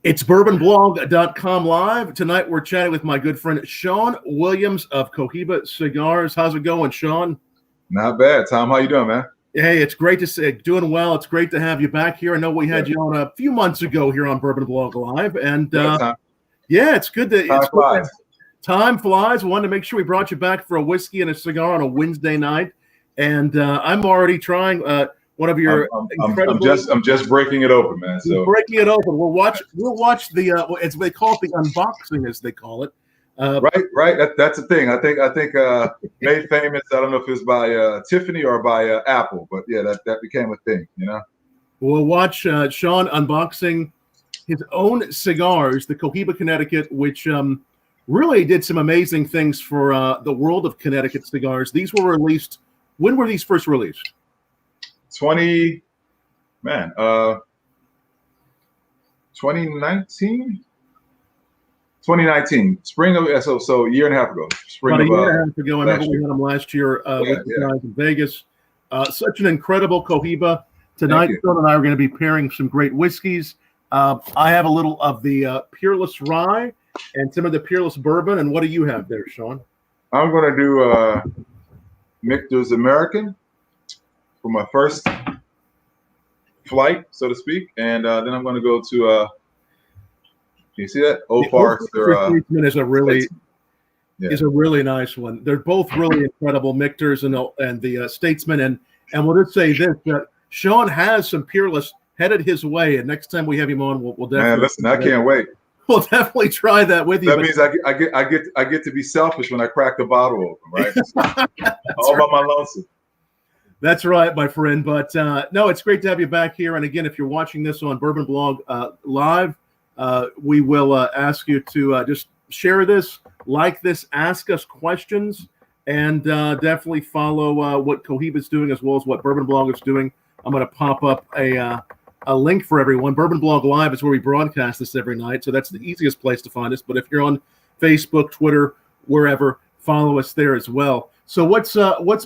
It's BourbonBlog.com live. Tonight we're chatting with my good friend Sean Williams of Cohiba Cigars. How's it going, Sean? Not bad, Tom. How you doing, man? Hey, it's great to see. Doing well. It's great to have you back here. I know we had you on a few months ago here on BourbonBlog Live, and yeah, it's good to. Time flies. Time flies. We wanted to make sure we brought you back for a whiskey and a cigar on a Wednesday night, and I'm already trying one of your. I'm just breaking it open, man. So breaking it open. We'll watch the as they call it, the unboxing, as they call it. Right. That's the thing. I think made famous. I don't know if it was by Tiffany or by Apple, but yeah, that became a thing. You know. We'll watch Sean unboxing his own cigars, the Cohiba Connecticut, which really did some amazing things for the world of Connecticut cigars. These were released. When were these first released? 2019. 2019, spring of so a year and a half ago. About a year and a half ago. I remember we had them last year with the guys in Vegas. Such an incredible Cohiba. Tonight, Sean and I are going to be pairing some great whiskeys. I have a little of the Peerless Rye and some of the Peerless Bourbon. And what do you have there, Sean? I'm going to do Michter's American for my first flight, so to speak, and then I'm going to go to. You see that? Old Forester Statesman is a really nice one. They're both really incredible, Michter's and the Statesman. And we'll just say this: that Sean has some Peerless headed his way, and next time we have him on, we'll definitely. Man, listen, I can't wait. We'll definitely try that with you. That means I get to be selfish when I crack the bottle open, right? All by my lonesome. That's right, my friend. But no, it's great to have you back here. And again, if you're watching this on BourbonBlog Live. We will ask you to just share this, like this, ask us questions, and definitely follow what Cohiba is doing as well as what BourbonBlog is doing. I'm going to pop up a link for everyone. BourbonBlog Live is where we broadcast this every night, so that's the easiest place to find us. But if you're on Facebook, Twitter, wherever, follow us there as well. So what's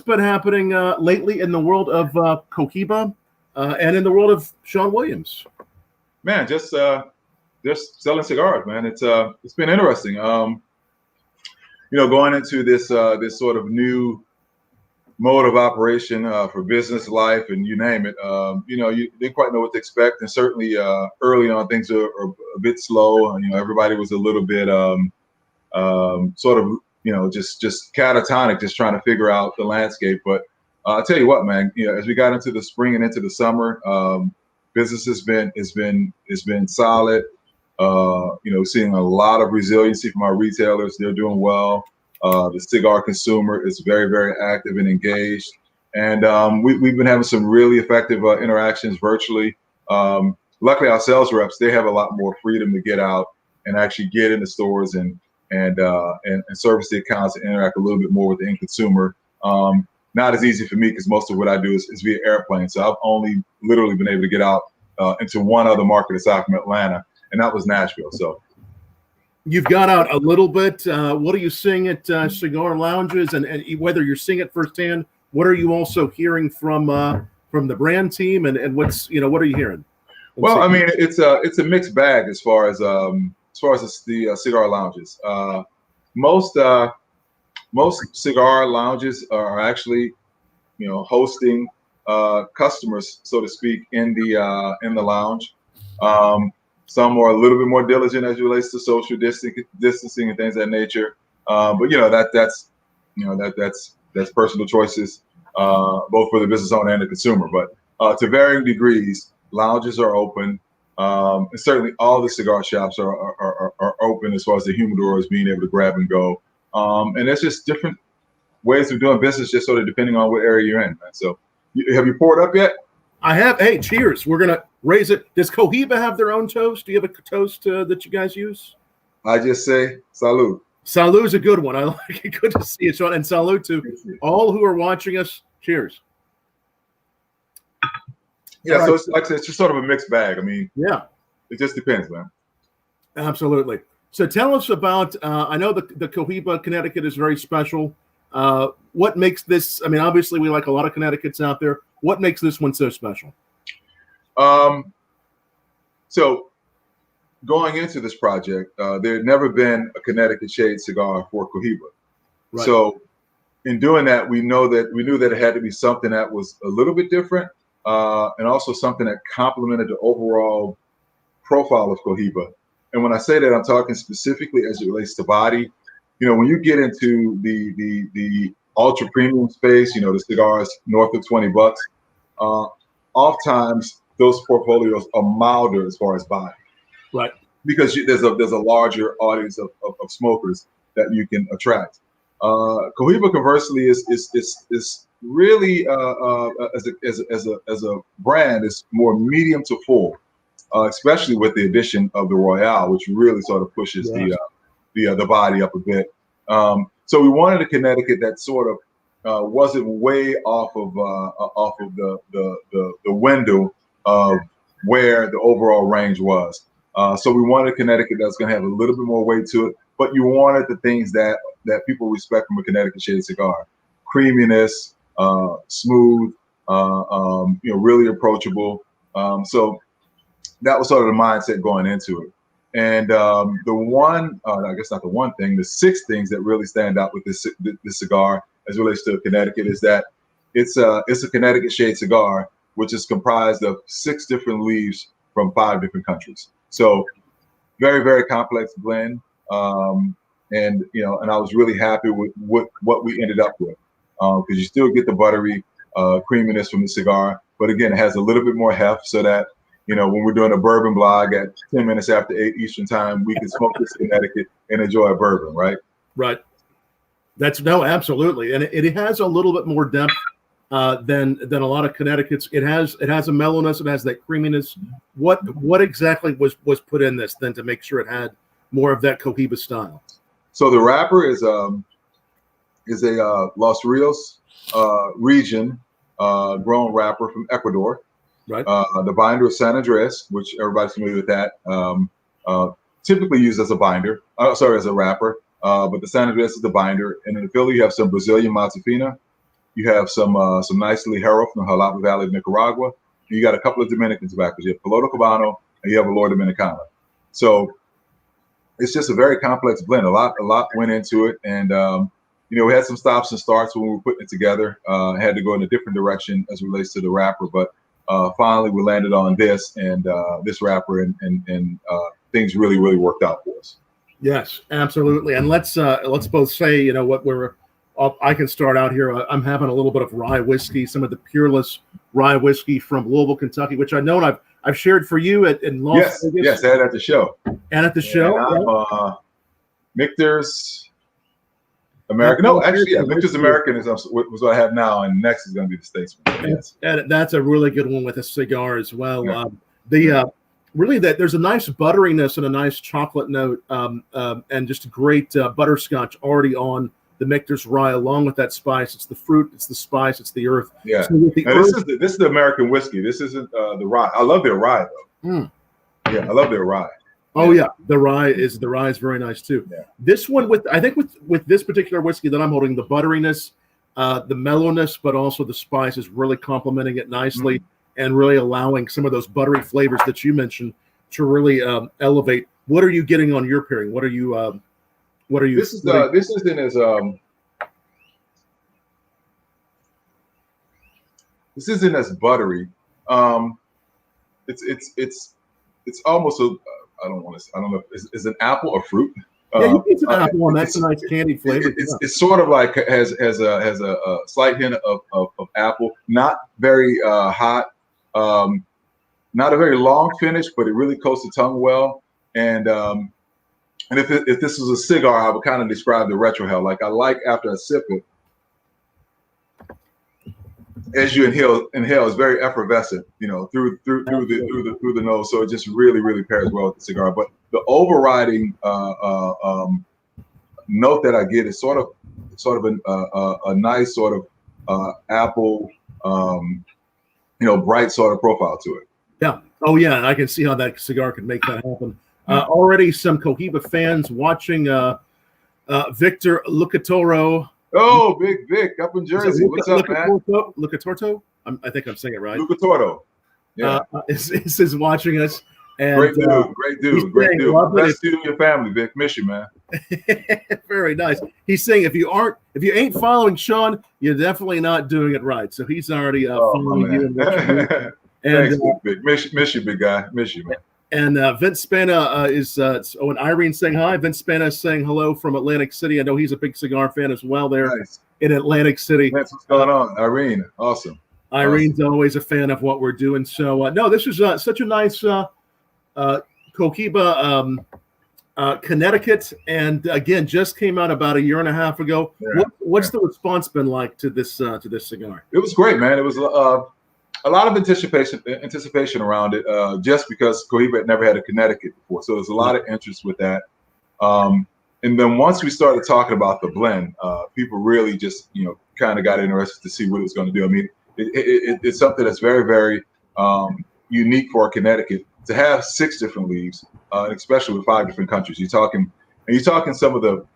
been happening lately in the world of Cohiba and in the world of Sean Williams? Man, just selling cigars, man. It's been interesting. Going into this sort of new mode of operation for business life and you name it. You didn't quite know what to expect, and certainly early on things are a bit slow. Everybody was a little bit just catatonic, just trying to figure out the landscape. But I'll tell you what, man. As we got into the spring and into the summer, business has been solid. Seeing a lot of resiliency from our retailers. They're doing well. The cigar consumer is very, very active and engaged. And we've been having some really effective interactions virtually. Luckily, our sales reps, they have a lot more freedom to get out and actually get into stores and service the accounts and interact a little bit more with the end consumer. Not as easy for me because most of what I do is via airplane. So I've only literally been able to get out into one other market aside from Atlanta. And that was Nashville. So you've got out a little bit. What are you seeing at cigar lounges, and whether you're seeing it firsthand, what are you also hearing from the brand team, and what are you hearing? Well, I mean, it's a mixed bag as far as the cigar lounges. Most cigar lounges are actually, hosting customers, so to speak, in the lounge. Some are a little bit more diligent as it relates to social distancing and things of that nature. But that's personal choices, both for the business owner and the consumer. But to varying degrees, lounges are open. And certainly all the cigar shops are open as far as the humidors being able to grab and go. And it's just different ways of doing business, just sort of depending on what area you're in. Man. So have you poured up yet? I have. Hey, cheers. We're going to raise it. Does Cohiba have their own toast? Do you have a toast that you guys use? I just say salud. Salud is a good one. I like it. Good to see you, Sean. And salud to all who are watching us. Cheers. Yeah, right. So it's like I said, it's just sort of a mixed bag. I mean, yeah, it just depends, man. Absolutely. So tell us about, I know the Cohiba Connecticut is very special. What makes this, I mean, obviously we like a lot of Connecticut's out there. What makes this one so special? So going into this project, there had never been a Connecticut shade cigar for Cohiba. Right. So in doing that, we knew that it had to be something that was a little bit different, and also something that complemented the overall profile of Cohiba. And when I say that, I'm talking specifically as it relates to body. You know, when you get into the ultra premium space, you know, the cigars north of $20, oftentimes those portfolios are milder as far as body. Right. Because there's a larger audience of smokers that you can attract. Cohiba, conversely, is really as a brand is more medium to full, especially with the addition of the Royale, which really sort of pushes the body up a bit. So we wanted a Connecticut that sort of wasn't way off of the window of where the overall range was. So we wanted a Connecticut that's going to have a little bit more weight to it, but you wanted the things that people respect from a Connecticut shade cigar: creaminess, smooth, really approachable. So that was sort of the mindset going into it. And the 6 things that really stand out with this cigar as it relates to Connecticut is that it's a Connecticut shade cigar, which is comprised of 6 different leaves from 5 different countries. So very, very complex blend. And I was really happy with what we ended up with, because you still get the buttery creaminess from the cigar, but again, it has a little bit more heft, so that when we're doing a bourbon blog at 10 minutes after 8 Eastern time, we can smoke this Connecticut and enjoy a bourbon, right? Right. Absolutely, and it has a little bit more depth than a lot of Connecticut's. It has a mellowness. It has that creaminess. What exactly was put in this then to make sure it had more of that Cohiba style? So the wrapper is a Los Rios region grown wrapper from Ecuador. Right. The binder is San Andres, which everybody's familiar with that. Typically used as a binder. As a wrapper. But the San Andres is the binder. And in the filler, you have some Brazilian Matafina. You have some nice Ligero from the Jalapa Valley of Nicaragua. You got a couple of Dominican tobaccos. You have Piloto Cubano and you have Olor Dominicana. So it's just a very complex blend. A lot went into it, and we had some stops and starts when we were putting it together. Had to go in a different direction as it relates to the wrapper, but finally we landed on this and this wrapper, and things really worked out for us. Yes, absolutely. And let's both say what we're. I can start out here. I'm having a little bit of rye whiskey, some of the Peerless rye whiskey from Louisville, Kentucky, which I know and I've shared for you in Las Vegas. Yes, and at the show. And at the show. I'm, Michter's American. No, actually, yeah, Michter's American was what I have now, and next is going to be the Statesman. Yes. And that's a really good one with a cigar as well. Yeah. Really there's a nice butteriness and a nice chocolate note, and just a great butterscotch already on the Michter's rye, along with that spice. It's the fruit, it's the spice, it's the earth. Yeah. So this is the American whiskey. This isn't the rye. I love their rye though. Mm. Yeah, I love their rye. Oh yeah, the rye is very nice too. Yeah. This one with this particular whiskey that I'm holding, the butteriness, the mellowness, but also the spice is really complementing it nicely, and really allowing some of those buttery flavors that you mentioned to really elevate. What are you getting on your pairing? What are you? This isn't as buttery. It's almost a I don't know. Is an apple or fruit? Yeah, you get an apple, and that's a nice candy flavor. It's sort of like has a slight hint of apple. Not very hot. Not a very long finish, but it really coats the tongue well. And if this was a cigar, I would kind of describe the retrohale. Like I like after I sip it, as you inhale, it's very effervescent, through the nose. So it just really pairs well with the cigar. But the overriding note that I get is sort of a nice sort of apple, bright sort of profile to it. Yeah. Oh yeah, and I can see how that cigar could make that happen. Already some Cohiba fans watching. Victor Lucatoro. Oh, Big Vic up in Jersey. What's up, man? Lucatorto? I think I'm saying it right. Lucatoro. Yeah. Is watching us. And great dude. Best to you and your family, Vic. Miss you, man. Very nice. He's saying if you ain't following Sean, you're definitely not doing it right. So he's already following you and what you do. And, thanks, Vic. Miss you, big guy. Miss you, man. And Vince Spana and Irene saying hi. Vince Spana is saying hello from Atlantic City. I know he's a big cigar fan as well there in Atlantic City. Vince, what's going on? Irene, awesome. Irene's always a fan of what we're doing. So, no, this is such a nice Cohiba Connecticut. And again, just came out about a year and a half ago. Yeah, what's the response been like to this cigar? It was great, man. It was a lot of anticipation around it, just because Cohiba had never had a Connecticut before. So there's a lot of interest with that. And then once we started talking about the blend, people really just, kind of got interested to see what it was going to do. I mean, it's something that's very, very unique for Connecticut to have 6 different leaves, especially with 5 different countries. You're talking some of the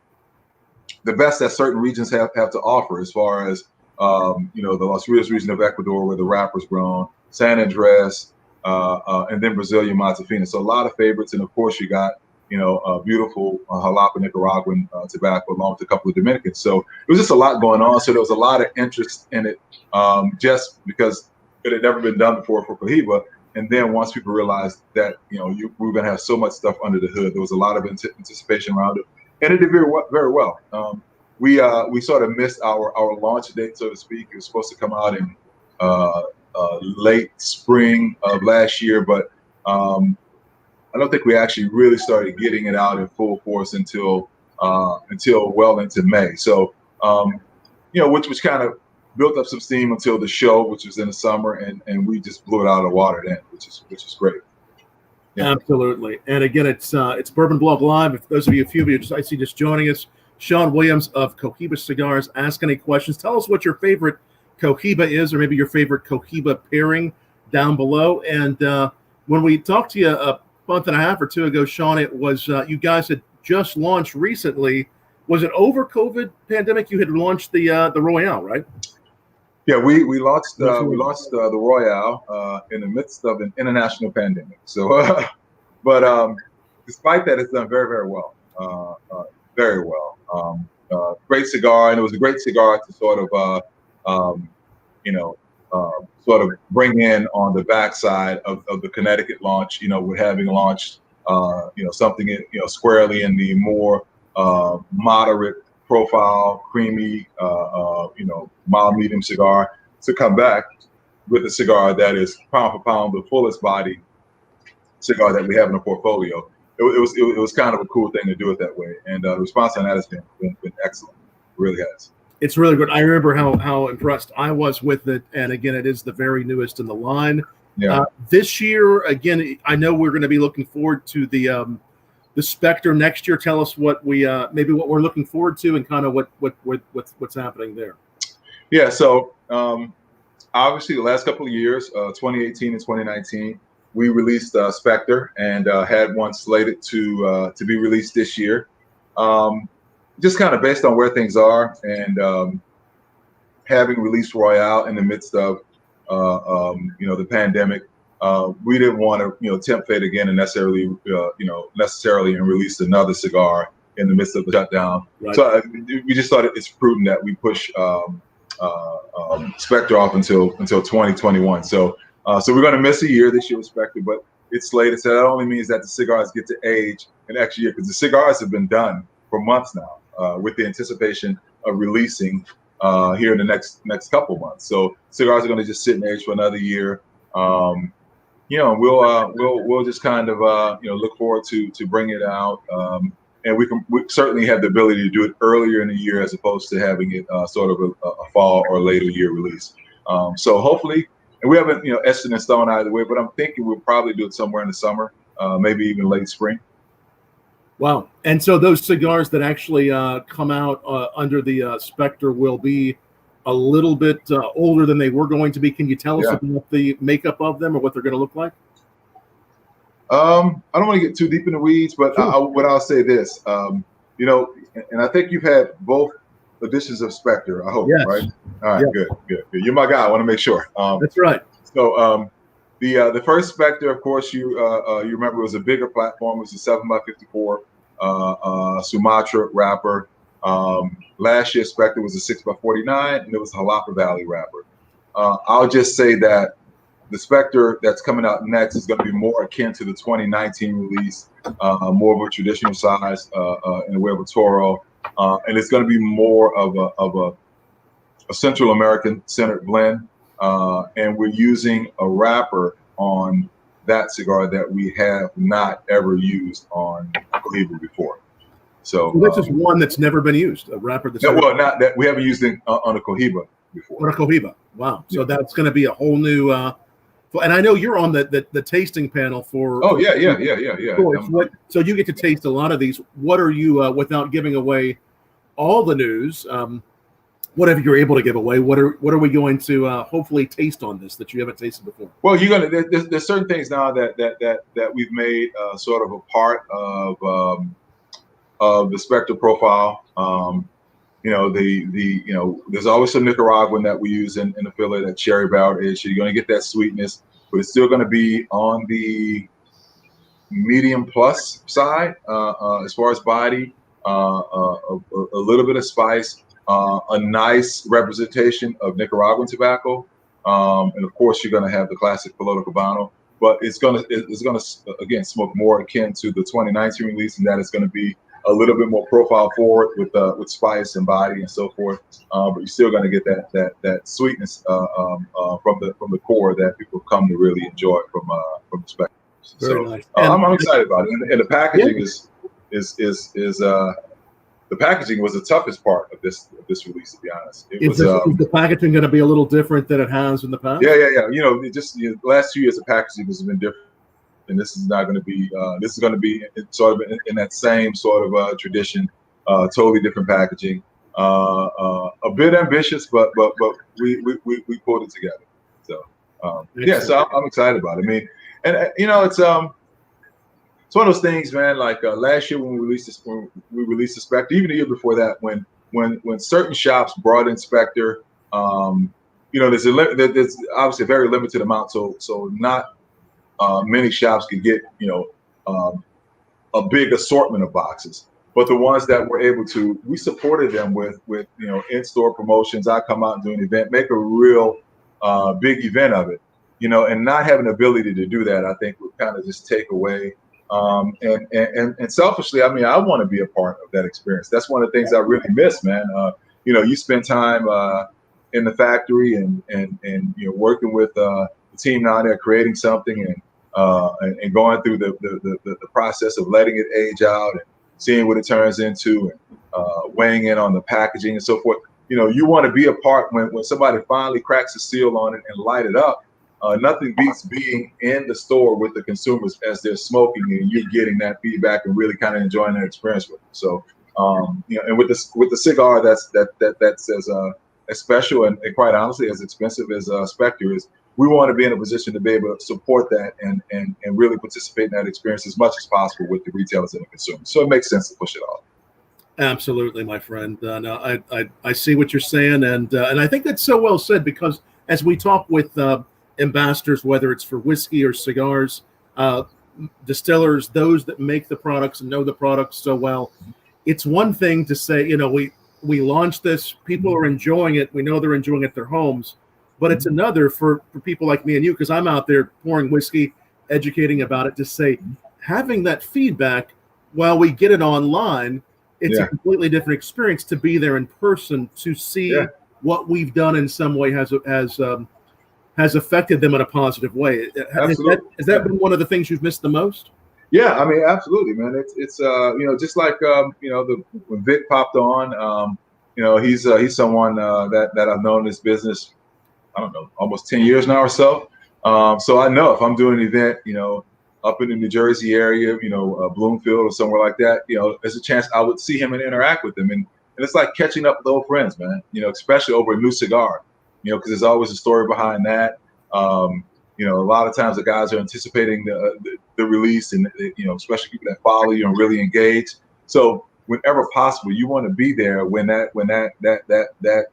best that certain regions have to offer, as far as the Los Rios region of Ecuador, where the wrapper's grown, San Andres, and then Brazilian Matafina. So a lot of favorites, and of course you got a beautiful Jalapa Nicaraguan tobacco, along with a couple of Dominicans. So it was just a lot going on. So there was a lot of interest in it, just because it had never been done before for Cohiba. And then once people realized that we're going to have so much stuff under the hood, there was a lot of anticipation around it, and it did very well. We sort of missed our launch date, so to speak. It was supposed to come out in late spring of last year, but I don't think we actually really started getting it out in full force until well into May. So, which kind of built up some steam until the show, which was in the summer, and we just blew it out of the water then, which is great. Yeah. Absolutely. And again, it's BourbonBlog Live. If those of you, a few of you, I see just joining us, Sean Williams of Cohiba Cigars. Ask any questions. Tell us what your favorite Cohiba is, or maybe your favorite Cohiba pairing down below. And when we talked to you a month and a half or 2 ago, Sean, it was you guys had just launched recently. Was it over COVID pandemic? You had launched the Royale, right? Yeah, we launched the Royale in the midst of an international pandemic. So, but despite that, it's done very, very well. Very well. Great cigar, and it was a great cigar to sort of bring in on the backside of the Connecticut launch. With having launched something squarely in the more moderate profile, creamy, mild medium cigar, to come back with a cigar that is pound for pound the fullest body cigar that we have in the portfolio. It was kind of a cool thing to do it that way, and the response on that has been excellent. It really has. It's really good. I remember how impressed I was with it, and again, it is the very newest in the line. Yeah. This year, again, I know we're going to be looking forward to the Spectre next year. Tell us what maybe what we're looking forward to, and kind of what's happening there. Yeah. So obviously, the last couple of years, 2018 and 2019. We released Spectre, and had one slated to be released this year. Just kind of based on where things are, and having released Royale in the midst of the pandemic, we didn't want to tempt fate again and necessarily and release another cigar in the midst of the shutdown. Right. So we just thought it's prudent that we push Spectre off until 2021. So we're going to miss a year this year with Spectre, but it's slated. So that only means that the cigars get to age an extra year, because the cigars have been done for months now, with the anticipation of releasing here in the next couple months. So cigars are going to just sit and age for another year. We'll just kind of look forward to bringing it out, and we certainly have the ability to do it earlier in the year as opposed to having it sort of a fall or later year release. So hopefully. And we haven't, etched it in stone either way, but I'm thinking we'll probably do it somewhere in the summer, maybe even late spring. Wow. And so those cigars that actually come out under the Spectre will be a little bit older than they were going to be. Can you tell us about the makeup of them or what they're going to look like? I don't want to get too deep in the weeds, but sure. I'll say this, and I think you've had both editions of Spectre, I hope, yes. Right? All right, yes. Good. You're my guy. I want to make sure. That's right. So The first Spectre, of course, you remember, it was a bigger platform. It was a 7x54 Sumatra wrapper. Last year's Spectre was a 6x49, and it was a Jalapa Valley wrapper. I'll just say that the Spectre that's coming out next is going to be more akin to the 2019 release, more of a traditional size in the way of a Toro, and it's going to be more of a Central American centered blend. And we're using a wrapper on that cigar that we have not ever used on Cohiba before. So this is one that's never been used, a wrapper that's well, not that we haven't used it on a Cohiba before. On a Cohiba, wow! So Yeah. that's going to be a whole new. And I know you're on the tasting panel for. Oh yeah. So you get to taste a lot of these. What are you, without giving away all the news? Whatever you're able to give away, what are we going to hopefully taste on this that you haven't tasted before? Well, there's certain things now that we've made sort of a part of the Spectre profile. There's always some Nicaraguan that we use in the filler, that cherry barrel aged. So you're going to get that sweetness, but it's still going to be on the medium plus side as far as body. A little bit of spice. A nice representation of Nicaraguan tobacco, and of course you're going to have the classic Piloto Cabano, but it's going to again smoke more akin to the 2019 release, and that is going to be a little bit more profile forward with spice and body and so forth. But you're still going to get that sweetness from the core that people come to really enjoy from the Spectre. So nice. I'm excited about it, and the packaging is. The packaging was the toughest part of this release, to be honest. Is the packaging going to be a little different than it has in the past? Yeah. The last 2 years the packaging has been different, and this is not going to be. This is going to be sort of in that same sort of tradition. Totally different packaging. A bit ambitious, but we pulled it together. So so I'm excited about it. I mean, and it's one of those things, man. Like last year when we released the Spectre, even the year before that, when certain shops brought in Spectre, there's obviously a very limited amount, so not many shops could get a big assortment of boxes. But the ones that were able to, we supported them with in-store promotions. I come out and do an event, make a real big event of it, and not having the ability to do that, I think would kind of just take away. And selfishly, I mean, I want to be a part of that experience. That's one of the things I really miss, man. You spend time in the factory and working with the team down there, creating something and going through the process of letting it age out and seeing what it turns into and weighing in on the packaging and so forth. You want to be a part when somebody finally cracks a seal on it and light it up. Nothing beats being in the store with the consumers as they're smoking, and you're getting that feedback and really kind of enjoying that experience with them. So, and with the cigar that's as special and quite honestly as expensive as Spectre is, we want to be in a position to be able to support that and really participate in that experience as much as possible with the retailers and the consumers. So it makes sense to push it off. Absolutely, my friend. No, I see what you're saying, and I think that's so well said, because as we talk with ambassadors, whether it's for whiskey or cigars, distillers, those that make the products and know the products so well, it's one thing to say, we launched this, people are enjoying it, we know they're enjoying it at their homes, but it's another for people like me and you, because I'm out there pouring whiskey, educating about it, to say, having that feedback while we get it online, it's a completely different experience to be there in person, to see what we've done in some way has affected them in a positive way. Has that been one of the things you've missed the most? Yeah, I mean, absolutely, man. It's just like when Vic popped on, he's someone that I've known in this business, I don't know, almost 10 years now or so. So I know if I'm doing an event, up in the New Jersey area, Bloomfield or somewhere like that, there's a chance I would see him and interact with him, and it's like catching up with old friends, man. Especially over a new cigar. Because there's always a story behind that. A lot of times the guys are anticipating the release, and especially people that follow you and really engage. So whenever possible, you want to be there when that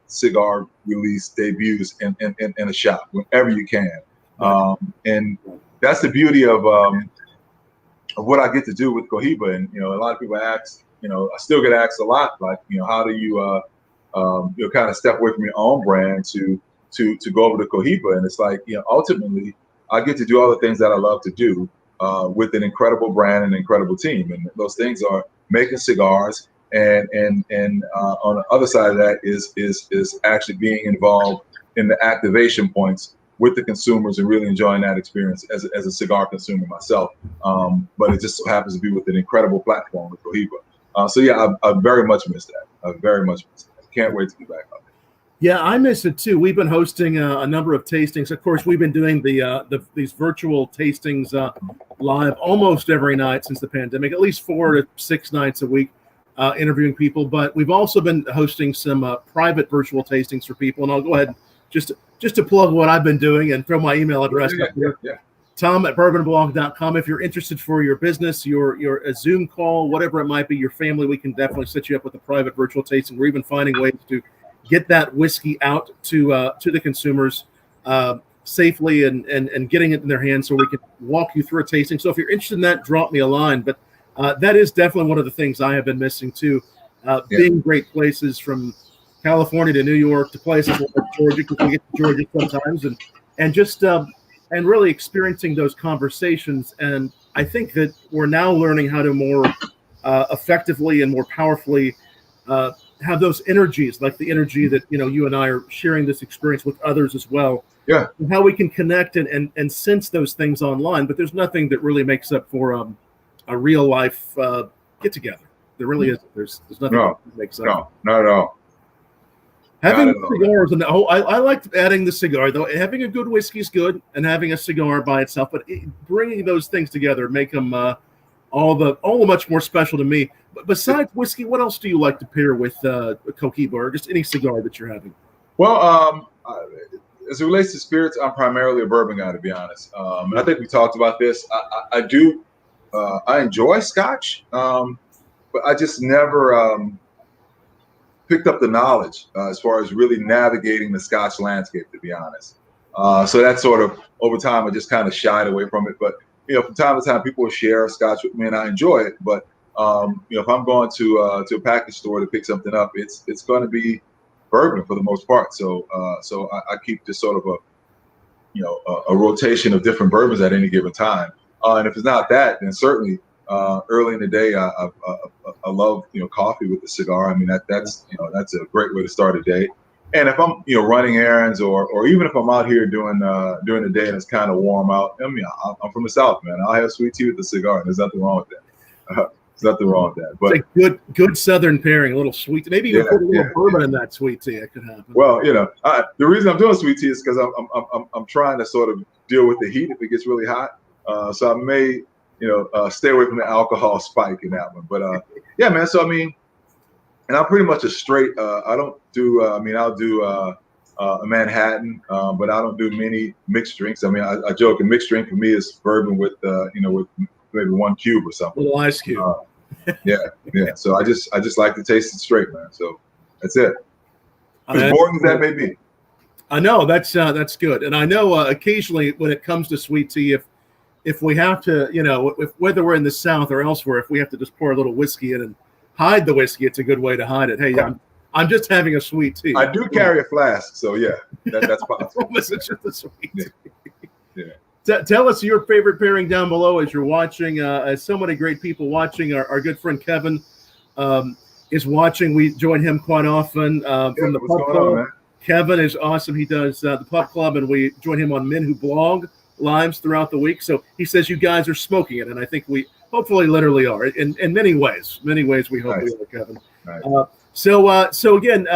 cigar release debuts in a shop, whenever you can. And that's the beauty of what I get to do with Cohiba. And a lot of people ask, I still get asked a lot, like, how do you kind of step away from your own brand to go over to Cohiba? And it's like, ultimately, I get to do all the things that I love to do with an incredible brand and an incredible team. And those things are making cigars, and on the other side of that is actually being involved in the activation points with the consumers and really enjoying that experience as a cigar consumer myself. But it just so happens to be with an incredible platform with Cohiba. So yeah, I very much miss that. I very much miss that. Can't wait to be back up. Yeah, I miss it too. We've been hosting a number of tastings. Of course, we've been doing these virtual tastings live almost every night since the pandemic, at least 4 to 6 nights a week, interviewing people. But we've also been hosting some private virtual tastings for people. And I'll go ahead and just to plug what I've been doing and throw my email address up here. Yeah. Tom@BourbonBlog.com. If you're interested for your business, your a Zoom call, whatever it might be, your family, we can definitely set you up with a private virtual tasting. We're even finding ways to get that whiskey out to the consumers safely and getting it in their hands so we can walk you through a tasting. So if you're interested in that, drop me a line. But that is definitely one of the things I have been missing too. Being great places from California to New York to places like Georgia, because we get to Georgia sometimes, and just and really experiencing those conversations. And I think that we're now learning how to more effectively and more powerfully have those energies, like the energy that you and I are sharing this experience with others as well. Yeah, and how we can connect and sense those things online. But there's nothing that really makes up for a real life get together. There really is. There's nothing that makes up. No, not at all. Having cigars, and I like adding the cigar though. Having a good whiskey is good, and having a cigar by itself, but bringing those things together make them all the much more special to me. But besides whiskey, what else do you like to pair with Cohiba or just any cigar that you're having? Well, as it relates to spirits, I'm primarily a bourbon guy, to be honest. And I think we talked about this. I enjoy Scotch, but I just never picked up the knowledge as far as really navigating the Scotch landscape, to be honest. So that sort of over time, I just kind of shied away from it. But from time to time, people will share Scotch with me, and I enjoy it. But if I'm going to a package store to pick something up, it's going to be bourbon for the most part. So I keep just sort of a rotation of different bourbons at any given time. And if it's not that, then certainly early in the day, I love coffee with the cigar. I mean that's a great way to start a day. And if I'm running errands or even if I'm out here during the day and it's kind of warm out, I mean I'm from the South, man. I'll have sweet tea with the cigar. There's nothing wrong with that. There's nothing wrong with that. But it's a good Southern pairing, a little sweet. Maybe even put a little bourbon in that sweet tea. It could happen. Well, the reason I'm doing sweet tea is because I'm trying to sort of deal with the heat if it gets really hot. So I may stay away from the alcohol spike in that one. But yeah, man. So I mean, and I'm pretty much a straight. I don't do. I'll do a Manhattan, but I don't do many mixed drinks. I mean, I joke a mixed drink for me is bourbon with with maybe 1 cube or something. A little ice cube. Yeah. So I just like to taste it straight, man. So that's it. As boring as that may be. I know that's good, and I know occasionally when it comes to sweet tea, if we have to, if whether we're in the South or elsewhere, if we have to just pour a little whiskey in and hide the whiskey, it's a good way to hide it. Hey, I'm just having a sweet tea. I do carry a flask, so yeah, that's possible. It's just a sweet tea. Yeah. Tell us your favorite pairing down below as you're watching. As so many great people watching, our good friend Kevin is watching. We join him quite often from the Pub Club. Kevin is awesome. He does the Pub Club, and we join him on Men Who Blog lives throughout the week. So he says you guys are smoking it, and I think we hopefully literally are in many ways. Many ways we hope we are, Kevin. Nice. So again,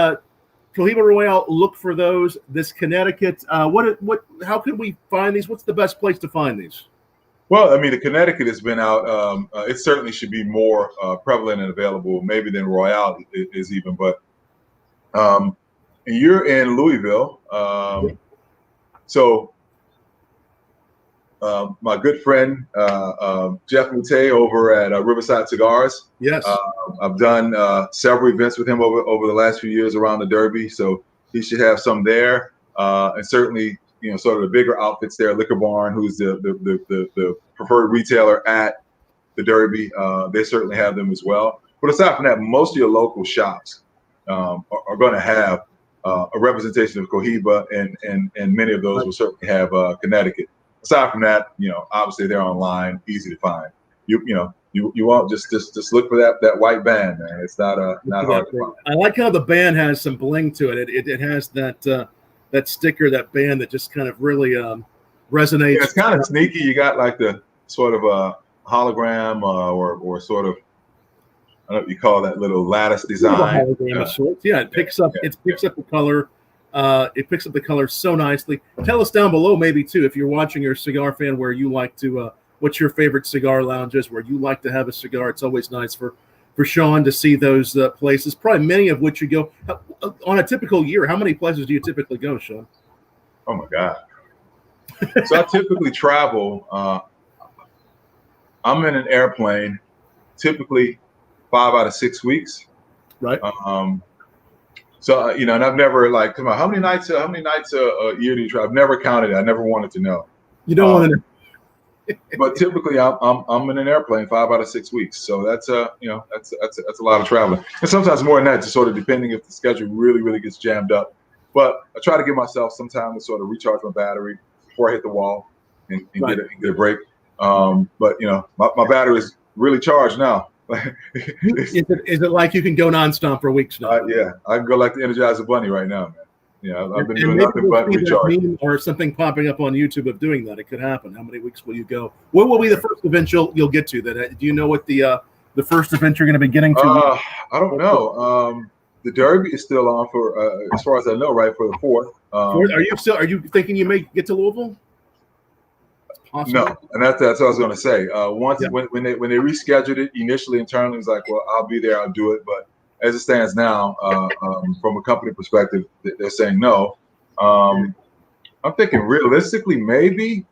Cohiba Royale, look for those. This Connecticut, how can we find these? What's the best place to find these? Well, I mean, the Connecticut has been out. It certainly should be more prevalent and available, maybe than Royale is even. But you're in Louisville, so my good friend Jeff Mute over at Riverside Cigars. Yes, I've done several events with him over the last few years around the Derby, so he should have some there. And certainly sort of the bigger outfits there, Liquor Barn, who's the preferred retailer at the Derby. They certainly have them as well. But aside from that, most of your local shops are going to have a representation of Cohiba, and many of those will certainly have Connecticut. Aside from that, obviously they're online, easy to find. You won't just look for that white band, man. It's not hard to find. I like how the band has some bling to it. It has that sticker, that band that just kind of really resonates. Yeah, it's kind of sneaky. You got like the sort of a hologram or sort of, I don't know what you call that little lattice design. Yeah, it picks up the color. It picks up the color so nicely. Tell us down below, maybe too, if you're watching, you're a cigar fan, where you like to. What's your favorite cigar lounges where you like to have a cigar? It's always nice for Sean to see those places. Probably many of which you go on a typical year. How many places do you typically go, Sean? Oh my God! So I typically travel. I'm in an airplane, typically 5 out of 6 weeks. Right. So and I've never come on. How many nights a year do you travel? I've never counted it. I never wanted to know. You don't want to know. But typically, I'm in an airplane 5 out of 6 weeks, so that's a lot of traveling, and sometimes more than that, just sort of depending if the schedule really gets jammed up. But I try to give myself some time to sort of recharge my battery before I hit the wall and get a break. But my battery is really charged now. Is it like you can go nonstop for weeks now? Yeah, I can go like the Energizer Bunny right now, man. I've been doing nothing but recharge. Or something popping up on YouTube of doing that. It could happen. How many weeks will you go? What will be the first event you'll get to? Do you know what the first event you're going to be getting to? I don't know. The Derby is still on for, as far as I know, right, for the 4th. Are you thinking you may get to Louisville? No, and that's what I was going to say. When they rescheduled it initially internally, it was like, well, I'll be there, I'll do it, but as it stands now, from a company perspective, they're saying no. I'm thinking realistically, maybe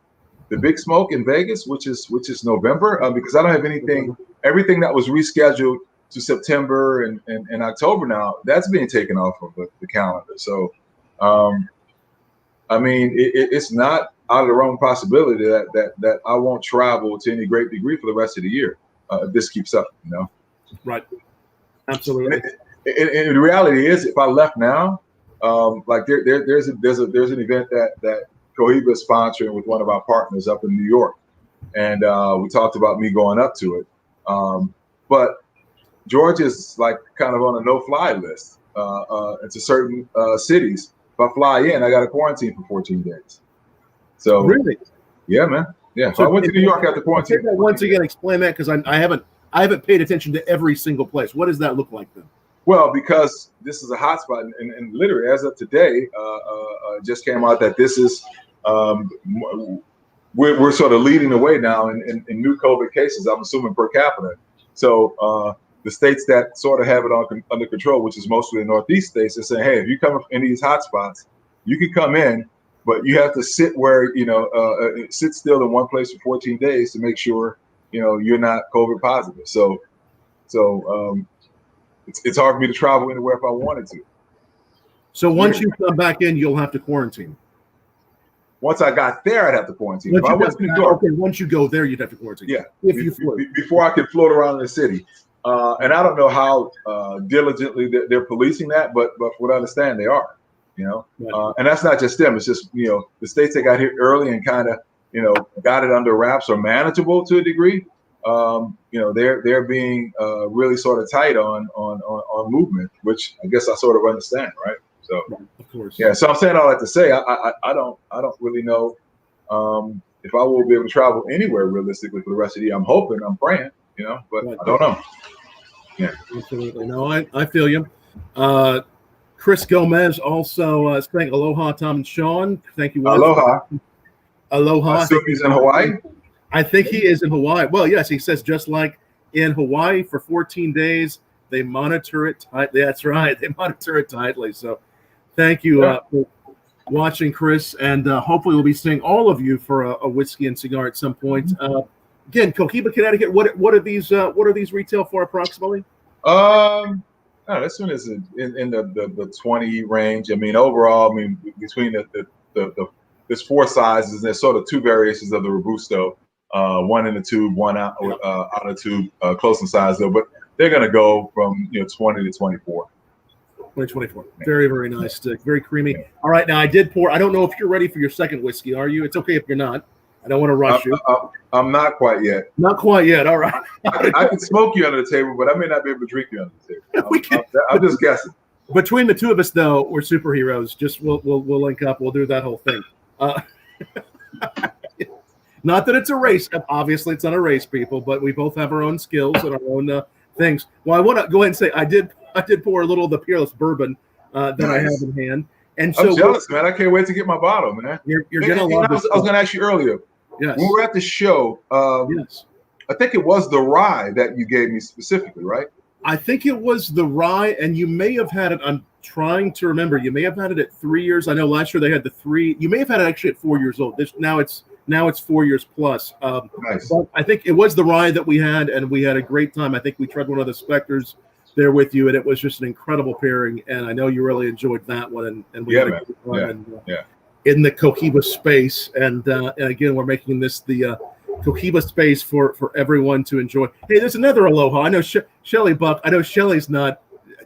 the Big Smoke in Vegas, which is November, because I don't have anything. Everything that was rescheduled to September and October now, that's being taken off of the calendar. So, I mean, it's not out of the realm possibility that I won't travel to any great degree for the rest of the year if this keeps up. Right. Absolutely. And the reality is, if I left now, there's an event that Cohiba is sponsoring with one of our partners up in New York, and we talked about me going up to it. But Georgia's kind of on a no-fly list. It's certain cities. If I fly in, I got to quarantine for 14 days. So really, yeah, man, yeah. So I went to New York after quarantine. Once again, explain that, because I haven't paid attention to every single place. What does that look like then? Well, because this is a hotspot, and literally as of today, just came out that this is we're sort of leading the way now in new COVID cases. I'm assuming per capita. So the states that sort of have it under control, which is mostly the Northeast states, are saying, hey, if you come up in these hotspots, you can come in, but you have to sit sit still in one place for 14 days to make sure you're not COVID positive. So it's hard for me to travel anywhere if I wanted to. So once you come back in, you'll have to quarantine. Once I got there, I'd have to quarantine. If I went to New York, okay, once you go there, you'd have to quarantine. Yeah, before I could float around in the city. And I don't know how diligently they're policing that, but from what I understand, they are. Right. And that's not just them. It's just the states that got here early and kind of got it under wraps or manageable to a degree. They're being really sort of tight on movement, which I guess I sort of understand, right? So, of course, yeah. So I'm saying all that to say, I don't really know if I will be able to travel anywhere realistically for the rest of the year. I'm hoping, I'm praying, but right. I don't know. Yeah, absolutely. No, I feel you. Chris Gomez also saying aloha, Tom and Sean. Thank you. Aloha. Aloha. I assume he's in Hawaii. I think he is in Hawaii. Well, yes, he says just like in Hawaii for 14 days, they monitor it tightly. That's right. They monitor it tightly. So thank you for watching, Chris. And hopefully we'll be seeing all of you for a whiskey and cigar at some point. Again, Cohiba, Connecticut, what are these retail for approximately? This one is in the 20 range. I mean, overall, between the there's 4 sizes, and there's sort of 2 variations of the Robusto, one in the tube, one out of the tube, close in size though. But they're going to go from 20 to 24. 2024. Very, very nice stick. Very creamy. All right, now I did pour. I don't know if you're ready for your second whiskey. Are you? It's okay if you're not. I don't want to rush you. I'm not quite yet. Not quite yet. All right. I can smoke you under the table, but I may not be able to drink you under the table. I'm just guessing. Between the two of us, though, we're superheroes. Just we'll link up. We'll do that whole thing. Not that it's a race. Obviously, it's not a race, people. But we both have our own skills and our own things. Well, I want to go ahead and say I did pour a little of the Peerless bourbon that I have in hand. And so I'm jealous, man. I can't wait to get my bottle, man. You're gonna love this. I was gonna ask you earlier. Yes. When we were at the show, yes. I think it was the rye that you gave me specifically, right? I think it was the rye, and you may have had it. I'm trying to remember. You may have had it at 3 years. I know last year they had the 3. You may have had it actually at 4 years old. Now it's 4 years plus. Nice. But I think it was the rye that we had, and we had a great time. I think we tried one of the Spectres there with you, and it was just an incredible pairing. And I know you really enjoyed that one. And we had a good time in the Cohiba space. And again, we're making this the Cohiba space for everyone to enjoy. Hey, there's another aloha. I know Shelly Buck. I know Shelly's not.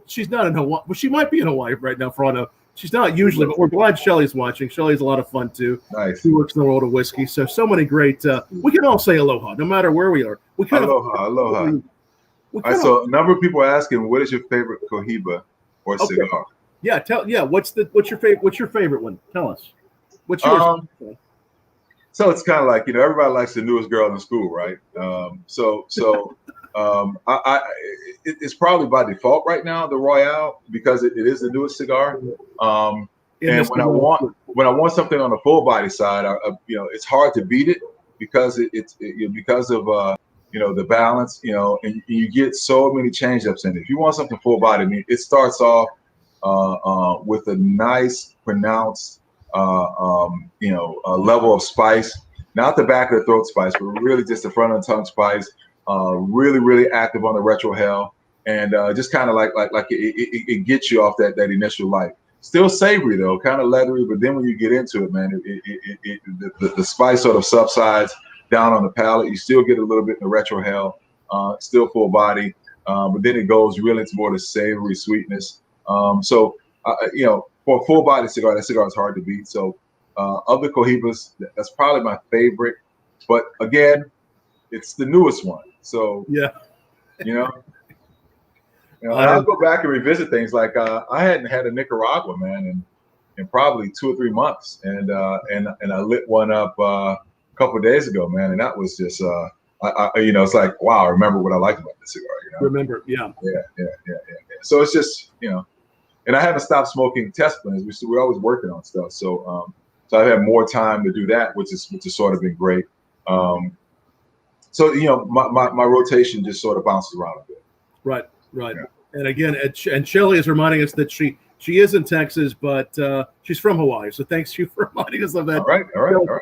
She's not in Hawaii. Well, she might be in Hawaii right now. For all I know, she's not usually, but we're glad Shelly's watching. Shelly's a lot of fun too. Nice. She works in the world of whiskey. So many great. We can all say aloha, no matter where we are. We kind aloha. So a number of people are asking, what is your favorite Cohiba or cigar? Yeah, what's your favorite one? Tell us. What's yours? So it's kind of like, everybody likes the newest girl in school, right? It's probably by default right now, the Royale, because it is the newest cigar. And when I want something on the full body side, it's hard to beat it because because of the balance, and you get so many change ups in it. If you want something full body, it starts off with a nice pronounced level of spice, not the back of the throat spice, but really just the front of the tongue spice. Really, really active on the retrohale, and just kind of like it gets you off that initial light. Still savory though, kind of leathery, but then when you get into it, man, the spice sort of subsides down on the palate. You still get a little bit in the retrohale, still full body, but then it goes really into more the savory sweetness. For a full body cigar, that cigar is hard to beat. So of the Cohibas, that's probably my favorite. But again, it's the newest one. So I'll go back and revisit things. Like I hadn't had a Nicaragua, man, in probably 2 or 3 months, and I lit one up a couple of days ago, man, and that was just it's like, wow, I remember what I liked about the cigar. Remember, yeah. So it's just and I haven't stopped smoking test blends. We're always working on stuff, so I've had more time to do that, which has sort of been great. So my rotation just sort of bounces around a bit. Right. Yeah. And again, and Shelly is reminding us that she is in Texas, but she's from Hawaii. So thanks you for reminding us of that. All right.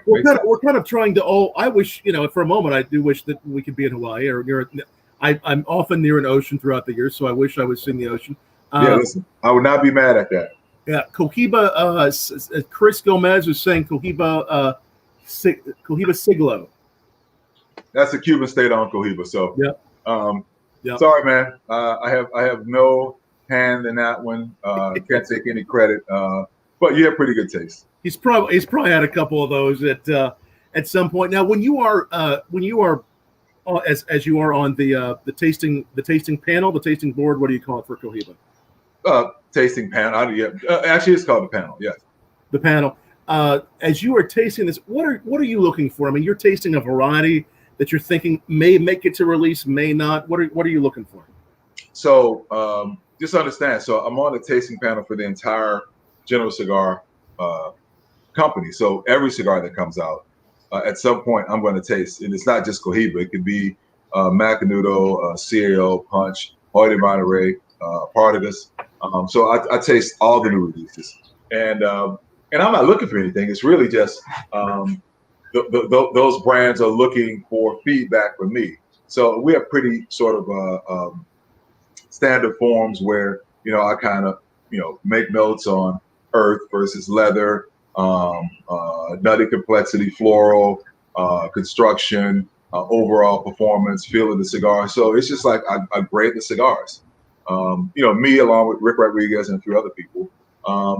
We're kind of trying to. I wish for a moment I do wish that we could be in Hawaii or near. I'm often near an ocean throughout the year, so I wish I was in the ocean. Listen, I would not be mad at that. Yeah, Cohiba. Chris Gomez is saying Cohiba Siglo. That's a Cuban state-owned Cohiba. So yeah. Sorry, man. I have no hand in that one. Can't take any credit. But you have pretty good taste. He's probably had a couple of those at some point. Now, when you are as you are on the tasting panel, the tasting board, what do you call it for Cohiba? Tasting panel. Actually, it's called the panel. Yes. The panel. As you are tasting this, what are you looking for? I mean, you're tasting a variety that you're thinking may make it to release, may not. What are you looking for? So just understand. So I'm on the tasting panel for the entire General Cigar company. So every cigar that comes out, at some point, I'm going to taste. And it's not just Cohiba. It could be Macanudo, CAO, Punch, Hoy de Monterey, Partagas. So I taste all the new releases. And I'm not looking for anything. It's really just those brands are looking for feedback from me. So we have pretty sort of standard forms where I kind of make notes on earth versus leather, nutty complexity, floral, construction, overall performance, feel of the cigar. So it's just like I grade the cigars. Me along with Rick Rodriguez and a few other people.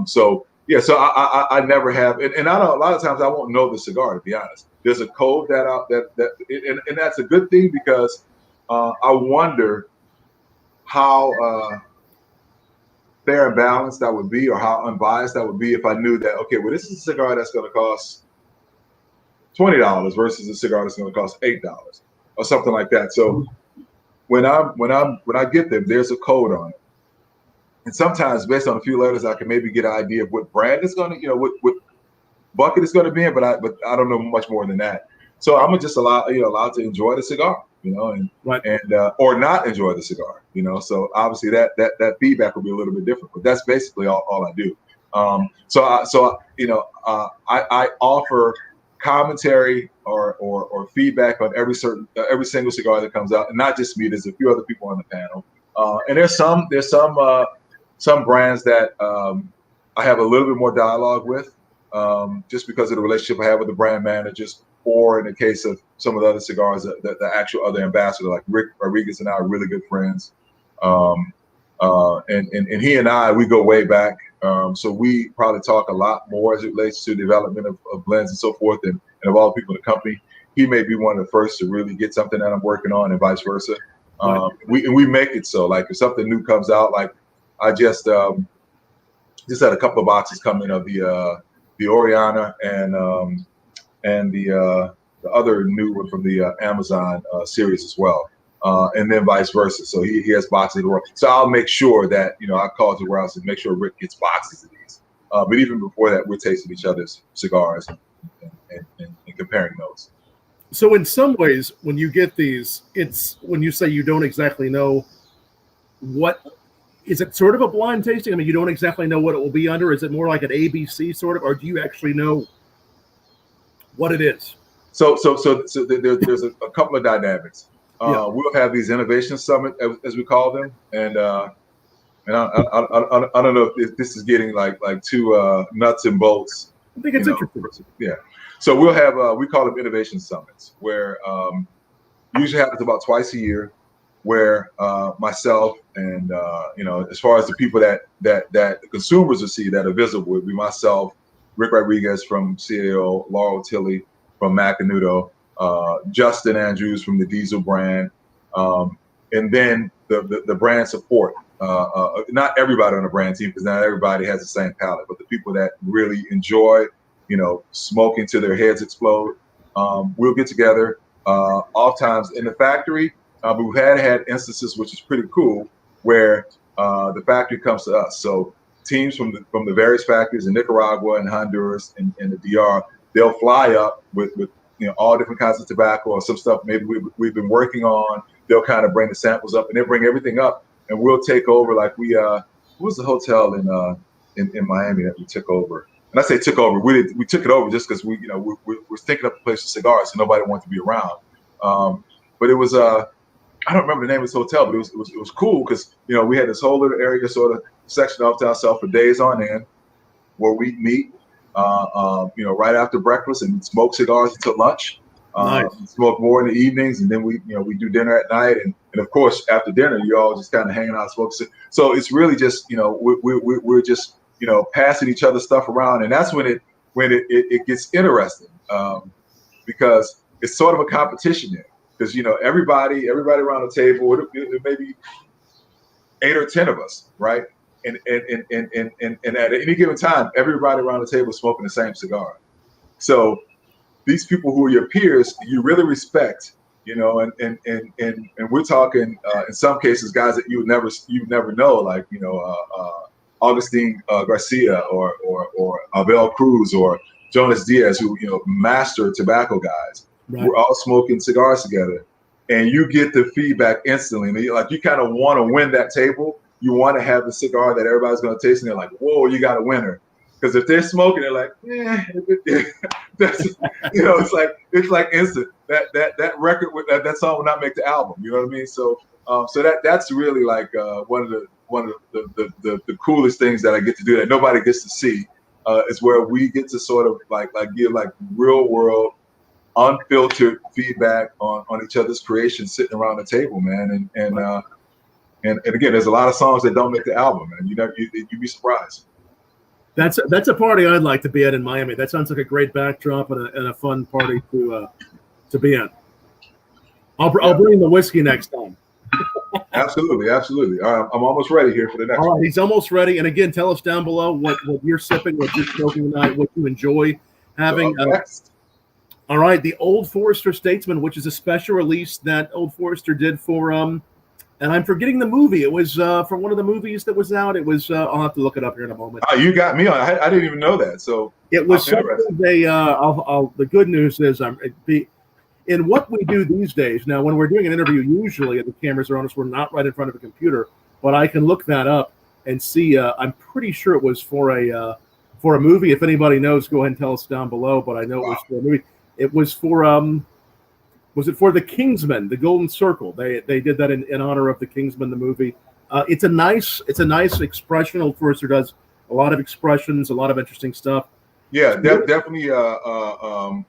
So I never have, and I don't, a lot of times I won't know the cigar, to be honest. There's a code and that's a good thing, because I wonder how fair and balanced that would be, or how unbiased that would be if I knew that, okay, well, this is a cigar that's going to cost $20 versus a cigar that's going to cost $8 or something like that. So when I get them, there's a code on it. And sometimes based on a few letters, I can maybe get an idea of what brand it's going to, what bucket it's going to be in, but I don't know much more than that. So I'm just allowed to enjoy the cigar, and or not enjoy the cigar, So obviously that feedback will be a little bit different, but that's basically all I do. I offer commentary or feedback on every single cigar that comes out, and not just me. There's a few other people on the panel, and there's some brands that I have a little bit more dialogue with, just because of the relationship I have with the brand managers, or in the case of some of the other cigars, the actual other ambassador, like Rick Rodriguez and I are really good friends. And he and I, we go way back. So we probably talk a lot more as it relates to development of blends and so forth, and of all the people in the company. He may be one of the first to really get something that I'm working on, and vice versa. We make it so, like, if something new comes out, like I just had a couple of boxes coming of the Oriana and the other new one from the Amazon series as well, and then vice versa. So he has boxes of the world. So I'll make sure that I call to the warehouse and make sure Rick gets boxes of these. But even before that, we're tasting each other's cigars and comparing notes. So in some ways, when you get these, it's when you say you don't exactly know what. Is it sort of a blind tasting? I mean, you don't exactly know what it will be under. Is it more like an ABC sort of, or do you actually know what it is? So there's a couple of dynamics. We'll have these innovation summit, as we call them, and I don't know if this is getting like too nuts and bolts. I think it's interesting. Yeah. So we'll have we call them innovation summits, where usually happens about twice a year, where myself and as far as the people that the consumers will see that are visible, would be myself, Rick Rodriguez from CAO, Laurel Tilley from Macanudo, Justin Andrews from the Diesel brand, and then the brand support. Not everybody on the brand team, because not everybody has the same palate, but the people that really enjoy, smoking till their heads explode. We'll get together, oftentimes in the factory. But we've had instances, which is pretty cool, where the factory comes to us. So teams from the various factories in Nicaragua and Honduras and the DR, they'll fly up with all different kinds of tobacco or some stuff maybe we've been working on. They'll kind of bring the samples up, and they bring everything up, and we'll take over. Like what was the hotel in Miami that we took over? And I say took over. We took it over just because we're thinking up a place for cigars, so nobody wanted to be around. But it was I don't remember the name of this hotel, but it was cool because we had this whole little area sort of section off to ourselves for days on end, where we meet, right after breakfast and smoke cigars until lunch. Nice. Smoke more in the evenings, and then we do dinner at night, and of course after dinner you all just kind of hanging out, smoking. So it's really just we're just passing each other stuff around, and that's when it gets interesting, because it's sort of a competition there. Because everybody around the table, it may be 8 or 10 of us, right? And at any given time, everybody around the table is smoking the same cigar. So these people who are your peers, you really respect, and we're talking in some cases guys that you never know, like Augustine Garcia or Abel Cruz or Jonas Diaz, who master tobacco guys. Right. We're all smoking cigars together, and you get the feedback instantly. Like you kind of want to win that table. You want to have the cigar that everybody's going to taste, and they're like, "Whoa, you got a winner!" Because if they're smoking, they're like, that's it's like instant. That record with that song will not make the album. You know what I mean? So that's really like one of the coolest things that I get to do that nobody gets to see. is where we get to sort of like give like real world, unfiltered feedback on each other's creations sitting around the table, man. And again, there's a lot of songs that don't make the album, man. You'd be surprised. That's a party I'd like to be at in Miami. That sounds like a great backdrop and a fun party to be at. I'll bring the whiskey next time. Absolutely. I'm almost ready here for the next one. All one. right, he's almost ready. And again, tell us down below what you're sipping, what you're smoking tonight, what you enjoy having. All right, the Old Forester Statesman, which is a special release that Old Forester did for and I'm forgetting the movie. It was for one of the movies that was out. It was I'll have to look it up here in a moment. Oh, you got me on. I didn't even know that. So it was something the good news is in what we do these days, now when we're doing an interview, usually the cameras are on us, we're not right in front of a computer, but I can look that up and see. I'm pretty sure it was for a movie. If anybody knows, go ahead and tell us down below, but I know it was for a movie. It was for was it for the Kingsman, the Golden Circle? They did that in honor of the Kingsman, the movie. It's a nice expression. Old Forester does a lot of expressions, a lot of interesting stuff. Yeah, definitely a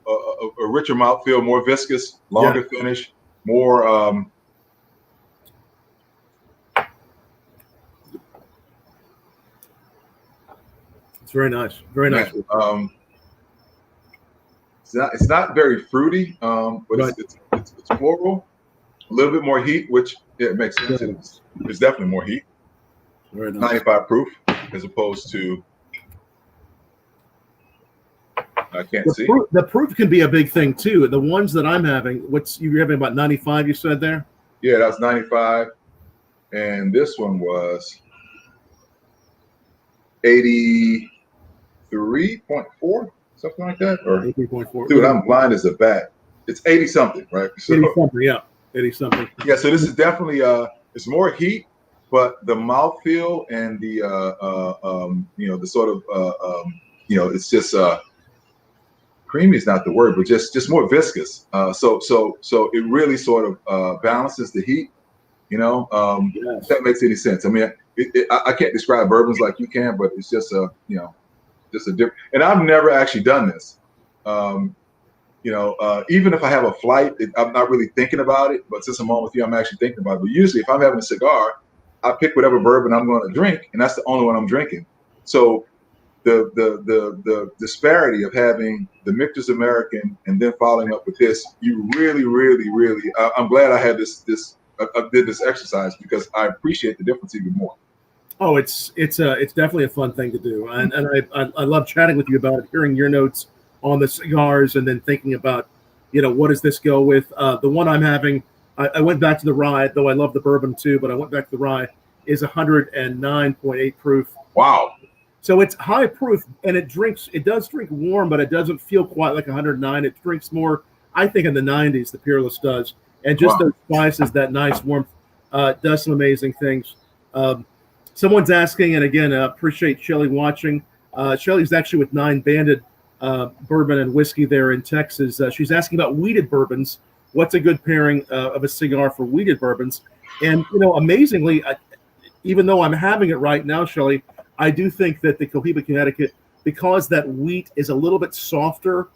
richer mouthfeel, more viscous, longer finish, more. It's very nice, very nice. It's not very fruity, but it's floral. A little bit more heat, which it makes sense. There's definitely more heat. Very nice. 95 proof, as opposed to. I can't see. The proof can be a big thing too. The ones that I'm having, you're having about 95, you said there? Yeah, that's 95. And this one was 83.4, something like that. Or 83.4. Dude, I'm blind as a bat. It's 80 something, right? So, 80 something, yeah. 80 something. Yeah, so this is definitely it's more heat, but the mouthfeel and the the sort of it's just creamy is not the word, but just more viscous. So it really sort of balances the heat. If that makes any sense. I mean, I can't describe bourbons like you can, but it's just just a different. And I've never actually done this. Even if I have a flight, I'm not really thinking about it. But since I'm on with you, I'm actually thinking about it. But usually, if I'm having a cigar, I pick whatever bourbon I'm going to drink, and that's the only one I'm drinking. So the disparity of having the Michter's American and then following up with this, you really, really, really. I'm glad I had this. I did this exercise because I appreciate the difference even more. Oh, it's definitely a fun thing to do, and I love chatting with you about it, hearing your notes on the cigars, and then thinking about, what does this go with? The one I'm having, I went back to the rye, though I love the bourbon too, but I went back to the rye, is 109.8 proof. Wow. So it's high proof, and it does drink warm, but it doesn't feel quite like 109. It drinks more, I think, in the 90s, the Peerless does. And just those spices, that nice warmth, does some amazing things. Someone's asking, and again, appreciate Shelly watching. Shelly's actually with 9 Banded Bourbon and Whiskey there in Texas. She's asking about wheated bourbons. What's a good pairing of a cigar for wheated bourbons? And, amazingly, even though I'm having it right now, Shelly, I do think that the Cohiba Connecticut, because that wheat is a little bit softer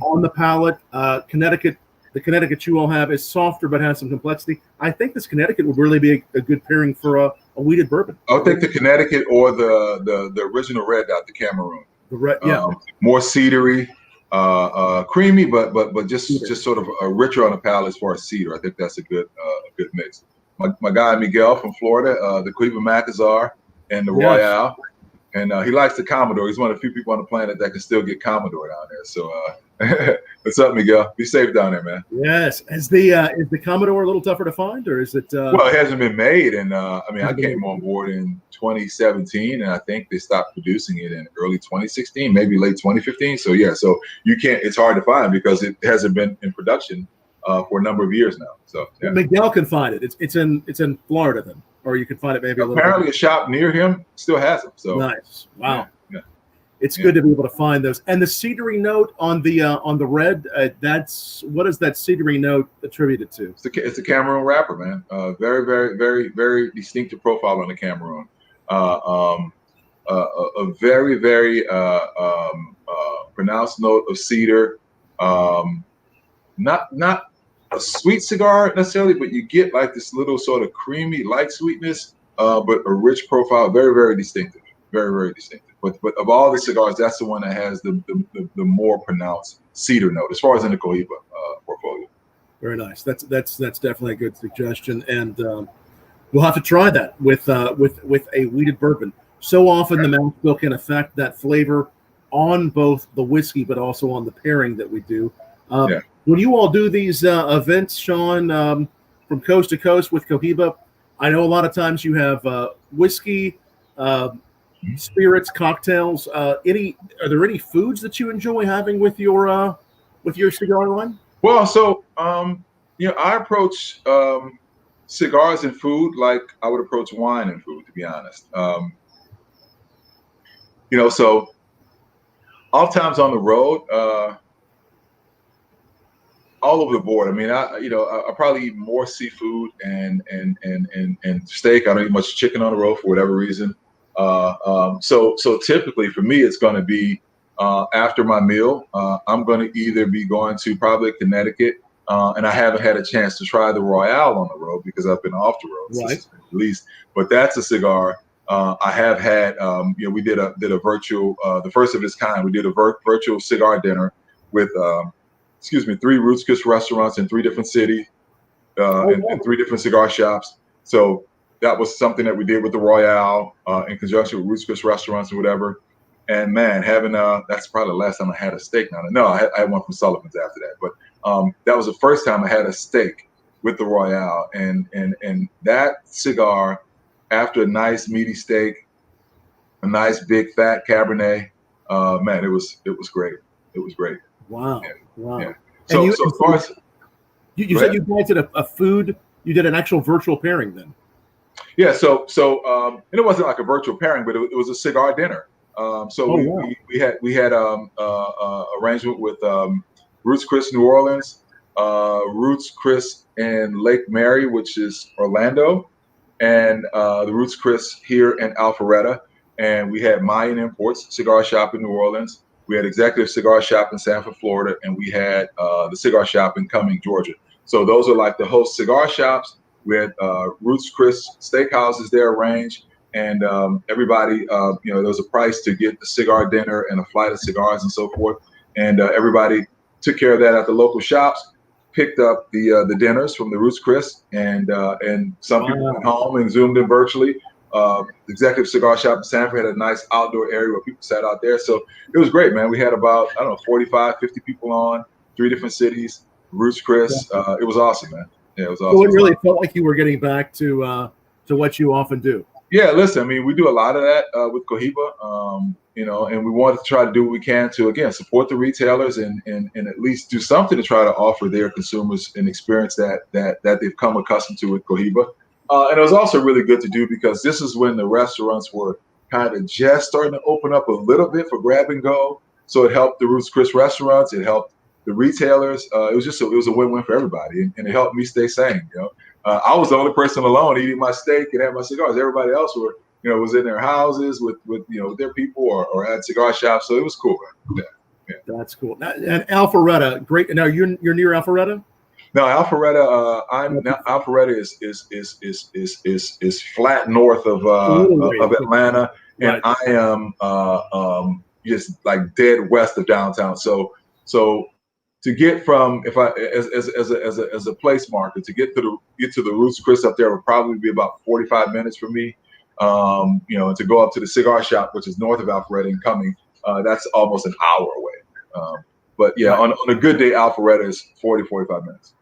on the palate, the Connecticut you all have is softer but has some complexity. I think this Connecticut would really be a good pairing for a wheated bourbon. I would think the Connecticut or the original red dot, the Cameroon. The red, yeah. More cedary, creamy, but just sort of richer on the palate as far as cedar. I think that's a good mix. My guy Miguel from Florida, the Cohiba Macazar and the Royale, and he likes the Commodore. He's one of the few people on the planet that can still get Commodore down there. So what's up, Miguel? Be safe down there, man. Yes. Is the Commodore a little tougher to find, or is it? Well, it hasn't been made, and I came on board in 2017, and I think they stopped producing it in early 2016, maybe late 2015. So yeah, so you can't. It's hard to find because it hasn't been in production for a number of years now. So yeah. Miguel can find it. It's in Florida then, or you can find it maybe a little. Apparently, a shop near him still has them. So nice. Wow. Yeah. It's good to be able to find those. And the cedary note on the red, what is that cedary note attributed to? It's a Cameroon wrapper, man. Very, very, very, very distinctive profile on the Cameroon. a very, very pronounced note of cedar. Not a sweet cigar necessarily, but you get like this little sort of creamy, light sweetness, but a rich profile, very, very distinctive, very, very distinctive. But of all the cigars, that's the one that has the more pronounced cedar note, as far as in the Cohiba portfolio. Very nice. That's definitely a good suggestion, and we'll have to try that with a wheated bourbon. So often the mouthfeel can affect that flavor on both the whiskey, but also on the pairing that we do. When you all do these events, Sean, from coast to coast with Cohiba, I know a lot of times you have whiskey, spirits, cocktails. Are there any foods that you enjoy having with your cigar line? Well, so I approach cigars and food like I would approach wine and food, to be honest. So oftentimes on the road, all over the board. I mean, I probably eat more seafood and steak. I don't eat much chicken on the road for whatever reason. So typically for me, it's going to be after my meal. I'm going to either be going to probably Connecticut, and I haven't had a chance to try the Royale on the road because I've been off the road since released. But that's a cigar I have had. We did a virtual, the first of its kind. We did a virtual cigar dinner with 3 Roots Chris restaurants in 3 different cities, and 3 different cigar shops. So that was something that we did with the Royale in conjunction with Roots Chris restaurants and whatever. And man, having that's probably the last time I had a steak. No, I had one from Sullivan's after that. But that was the first time I had a steak with the Royale, and that cigar, after a nice meaty steak, a nice big fat Cabernet, man, it was great. It was great. Wow. Wow. Yeah. So as far as you said, you guys did a food, you did an actual virtual pairing then. Yeah. So and it wasn't like a virtual pairing, but it was a cigar dinner. We had arrangement with Roots Chris New Orleans, Roots Chris in Lake Mary, which is Orlando, and the Roots Chris here in Alpharetta. And we had Mayan Imports Cigar Shop in New Orleans. We had Executive Cigar Shop in Sanford, Florida, and we had the Cigar Shop in Cumming, Georgia. So those are like the host cigar shops. We had Roots Chris steakhouses there arranged, and everybody, there was a price to get the cigar dinner and a flight of cigars and so forth. And everybody took care of that at the local shops, picked up the dinners from the Roots Chris, and some people went home and Zoomed in virtually. Executive Cigar Shop in Sanford had a nice outdoor area where people sat out there. So it was great, man. We had about, 45, 50 people on, 3 different cities, Roots Chris. It was awesome, man. Yeah, it was awesome. So it really felt like you were getting back to what you often do. Yeah, listen, I mean, we do a lot of that with Cohiba, and we wanted to try to do what we can to, again, support the retailers and at least do something to try to offer their consumers an experience that they've come accustomed to with Cohiba. And it was also really good to do because this is when the restaurants were kind of just starting to open up a little bit for grab and go. So it helped the Roots Chris restaurants. It helped the retailers. It was a win-win for everybody, and it helped me stay sane. I was the only person alone eating my steak and had my cigars. Everybody else was in their houses with their people or at cigar shops. So it was cool. Yeah. That's cool. And Alpharetta, great. Now you're near Alpharetta? No, Alpharetta. Alpharetta is flat north of Atlanta, and I am just like dead west of downtown. So to get from as a place marker to get to the Roots Chris up there would probably be about 45 minutes for me. And to go up to the cigar shop, which is north of Alpharetta and Cumming, that's almost an hour away. But yeah, on a good day, Alpharetta is 40-45 minutes.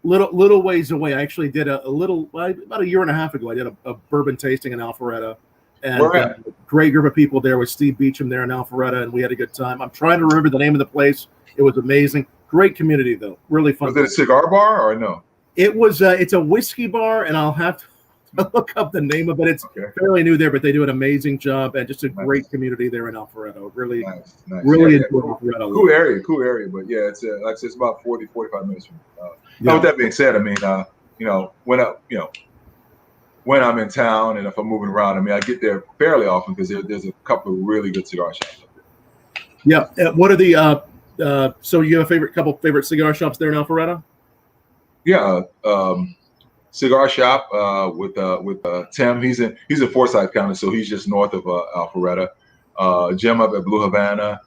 Little ways away. I actually did about a year and a half ago. I did a bourbon tasting in Alpharetta, and a great group of people there with Steve Beecham there in Alpharetta, and we had a good time. I'm trying to remember the name of the place. It was amazing. Great community though. Really fun. Was it a cigar bar or no? It was. It's a whiskey bar, and I'll have to look up the name of it. It's fairly new there, but they do an amazing job, and just a great community there in Alpharetta. Really enjoyed Alpharetta. Cool area. But yeah, it's like I said, it's about 40-45 minutes from me. With that being said, I mean, when I'm in town and if I'm moving around. I mean, I get there fairly often because there's a couple of really good cigar shops up there. Yeah. What are the so you have a couple favorite cigar shops there in Alpharetta? Yeah, cigar shop with Tim. He's in Forsyth County, so he's just north of Alpharetta. Jim up at Blue Havana.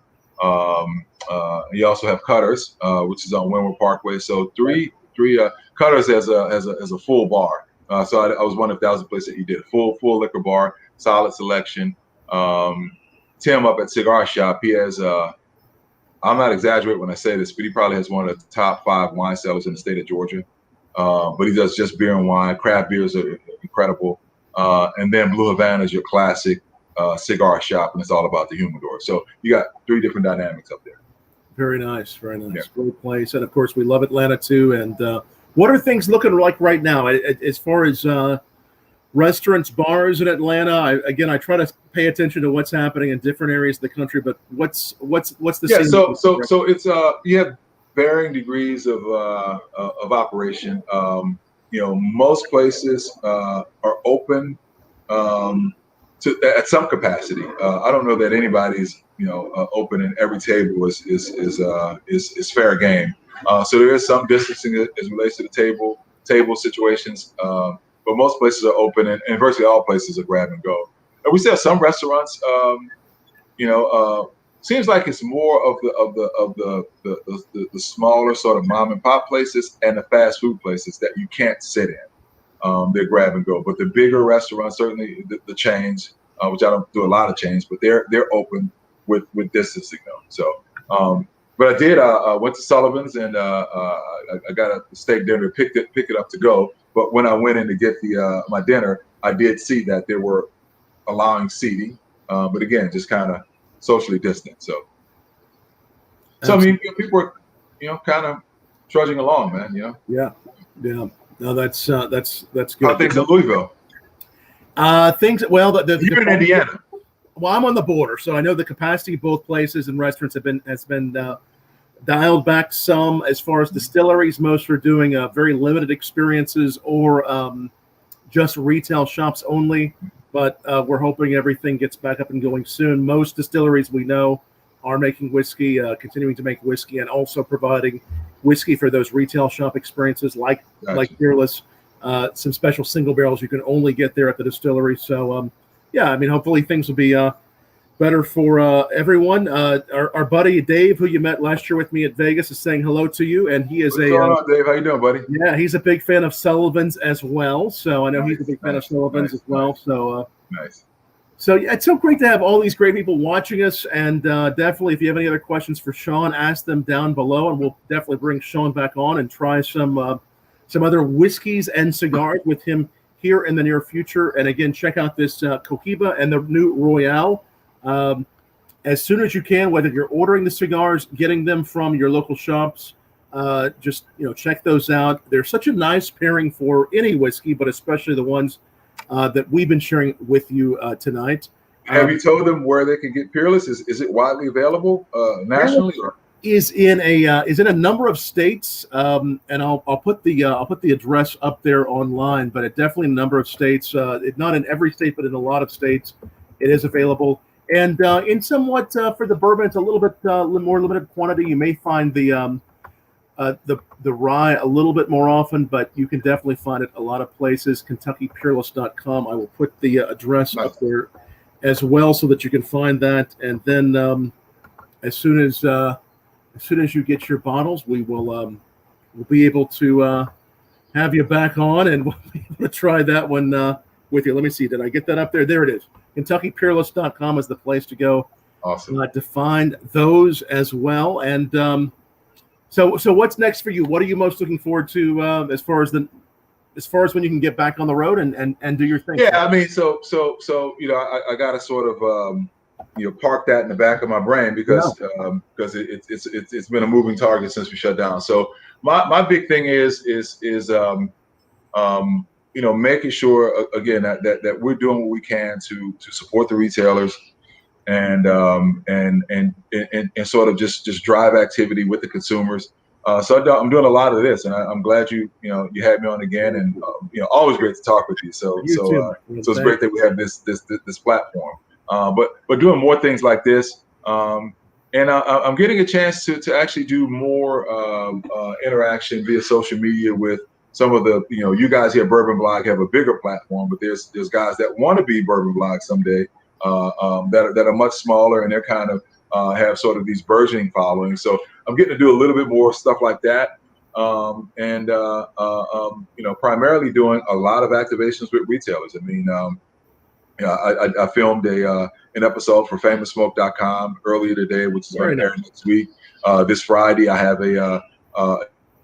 You also have Cutters, which is on Windward Parkway. So three Cutters has a full bar. So I was wondering if that was the place that you did full liquor bar, solid selection. Tim up at Cigar Shop, he has I'm not exaggerating when I say this, but he probably has one of the top 5 wine cellars in the state of Georgia. But he does just beer and wine. Craft beers are incredible. And then Blue Havana is your classic cigar shop, and it's all about the humidor. So you got 3 different dynamics up there. Very nice, very nice. Yeah. Great place. And of course, we love Atlanta too. And what are things looking like right now as far as restaurants, bars in Atlanta? I try to pay attention to what's happening in different areas of the country, but what's the yeah? scene? So it's you have varying degrees of operation. Most places are open at some capacity. I don't know that anybody's open and every table is fair game. So there is some distancing as relates to the table situations. But most places are open, and virtually all places are grab and go. And we still have some restaurants. Seems like it's more of the smaller sort of mom and pop places and the fast food places that you can't sit in. They're grab and go. But the bigger restaurants, certainly the chains, which I don't do a lot of chains, but they're open with distancing though. So, but I did went to Sullivan's and I got a steak dinner, pick it up to go. But when I went in to get my dinner, I did see that they were allowing seating, but again, just kind of socially distant. So I mean, people are, kind of trudging along, man. Yeah. No, that's good. How things in Louisville? Well, You're in Indiana. Well, I'm on the border, so I know the capacity of both places and restaurants has been dialed back some. As far as distilleries, most are doing very limited experiences or just retail shops only. But we're hoping everything gets back up and going soon. Most distilleries we know are making whiskey, continuing to make whiskey, and also providing whiskey for those retail shop experiences like Peerless, some special single barrels you can only get there at the distillery. So, I mean, hopefully things will be better for everyone. Our buddy Dave, who you met last year with me at Vegas, is saying hello to you, and he is What's going on, Dave? How you doing, buddy? Yeah, he's a big fan of Sullivan's as well. So I know he's a big fan of Sullivan's as well. So nice. So yeah, it's so great to have all these great people watching us, and definitely, if you have any other questions for Sean, ask them down below, and we'll definitely bring Sean back on and try some other whiskeys and cigars with him here in the near future. And again, check out this Cohiba and the new Royale. As soon as you can, whether you're ordering the cigars, getting them from your local shops, just check those out. They're such a nice pairing for any whiskey, but especially the ones that we've been sharing with you tonight. Have you told them where they can get Peerless? Is it widely available nationally? Is in a number of states, and I'll put the address up there online. But it definitely in a number of states. Not in every state, but in a lot of states, it is available. And in somewhat for the bourbon, it's a little bit more limited quantity. You may find the rye a little bit more often, but you can definitely find it a lot of places. KentuckyPeerless.com. I will put the address up there as well, so that you can find that. And then as soon as you get your bottles, we'll be able to have you back on, and we'll be able to try that one with you. Let me see. Did I get that up there? There it is. KentuckyPeerless.com is the place to go. Awesome. To find those as well. And so what's next for you? What are you most looking forward to as far as when you can get back on the road and do your thing? Yeah, I mean, so I got to sort of park that in the back of my brain because it's been a moving target since we shut down. So my big thing is making sure again that we're doing what we can to support the retailers and sort of just drive activity with the consumers. I'm doing a lot of this, and I'm glad you had me on again, and always great to talk with you. So it's great that we have this platform, but doing more things like this, and I'm getting a chance to actually do more interaction via social media with some of the you guys here at BourbonBlog have a bigger platform, but there's guys that want to be BourbonBlog someday that are much smaller, and they're kind of have sort of these burgeoning followings. So I'm getting to do a little bit more stuff like that, primarily doing a lot of activations with retailers. I mean, I filmed an episode for FamousSmoke.com earlier today, which is going to air next week. This Friday, I have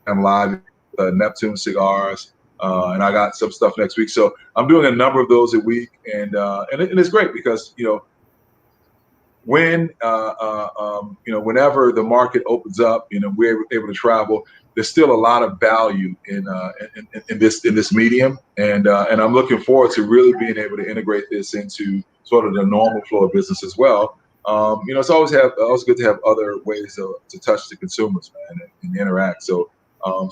I'm live at Neptune Cigars, and I got some stuff next week. So I'm doing a number of those a week, and it's great because when whenever the market opens up, we're able to travel. There's still a lot of value in this medium, and I'm looking forward to really being able to integrate this into sort of the normal flow of business as well. It's always good to have other ways to touch the consumers, man, and interact. So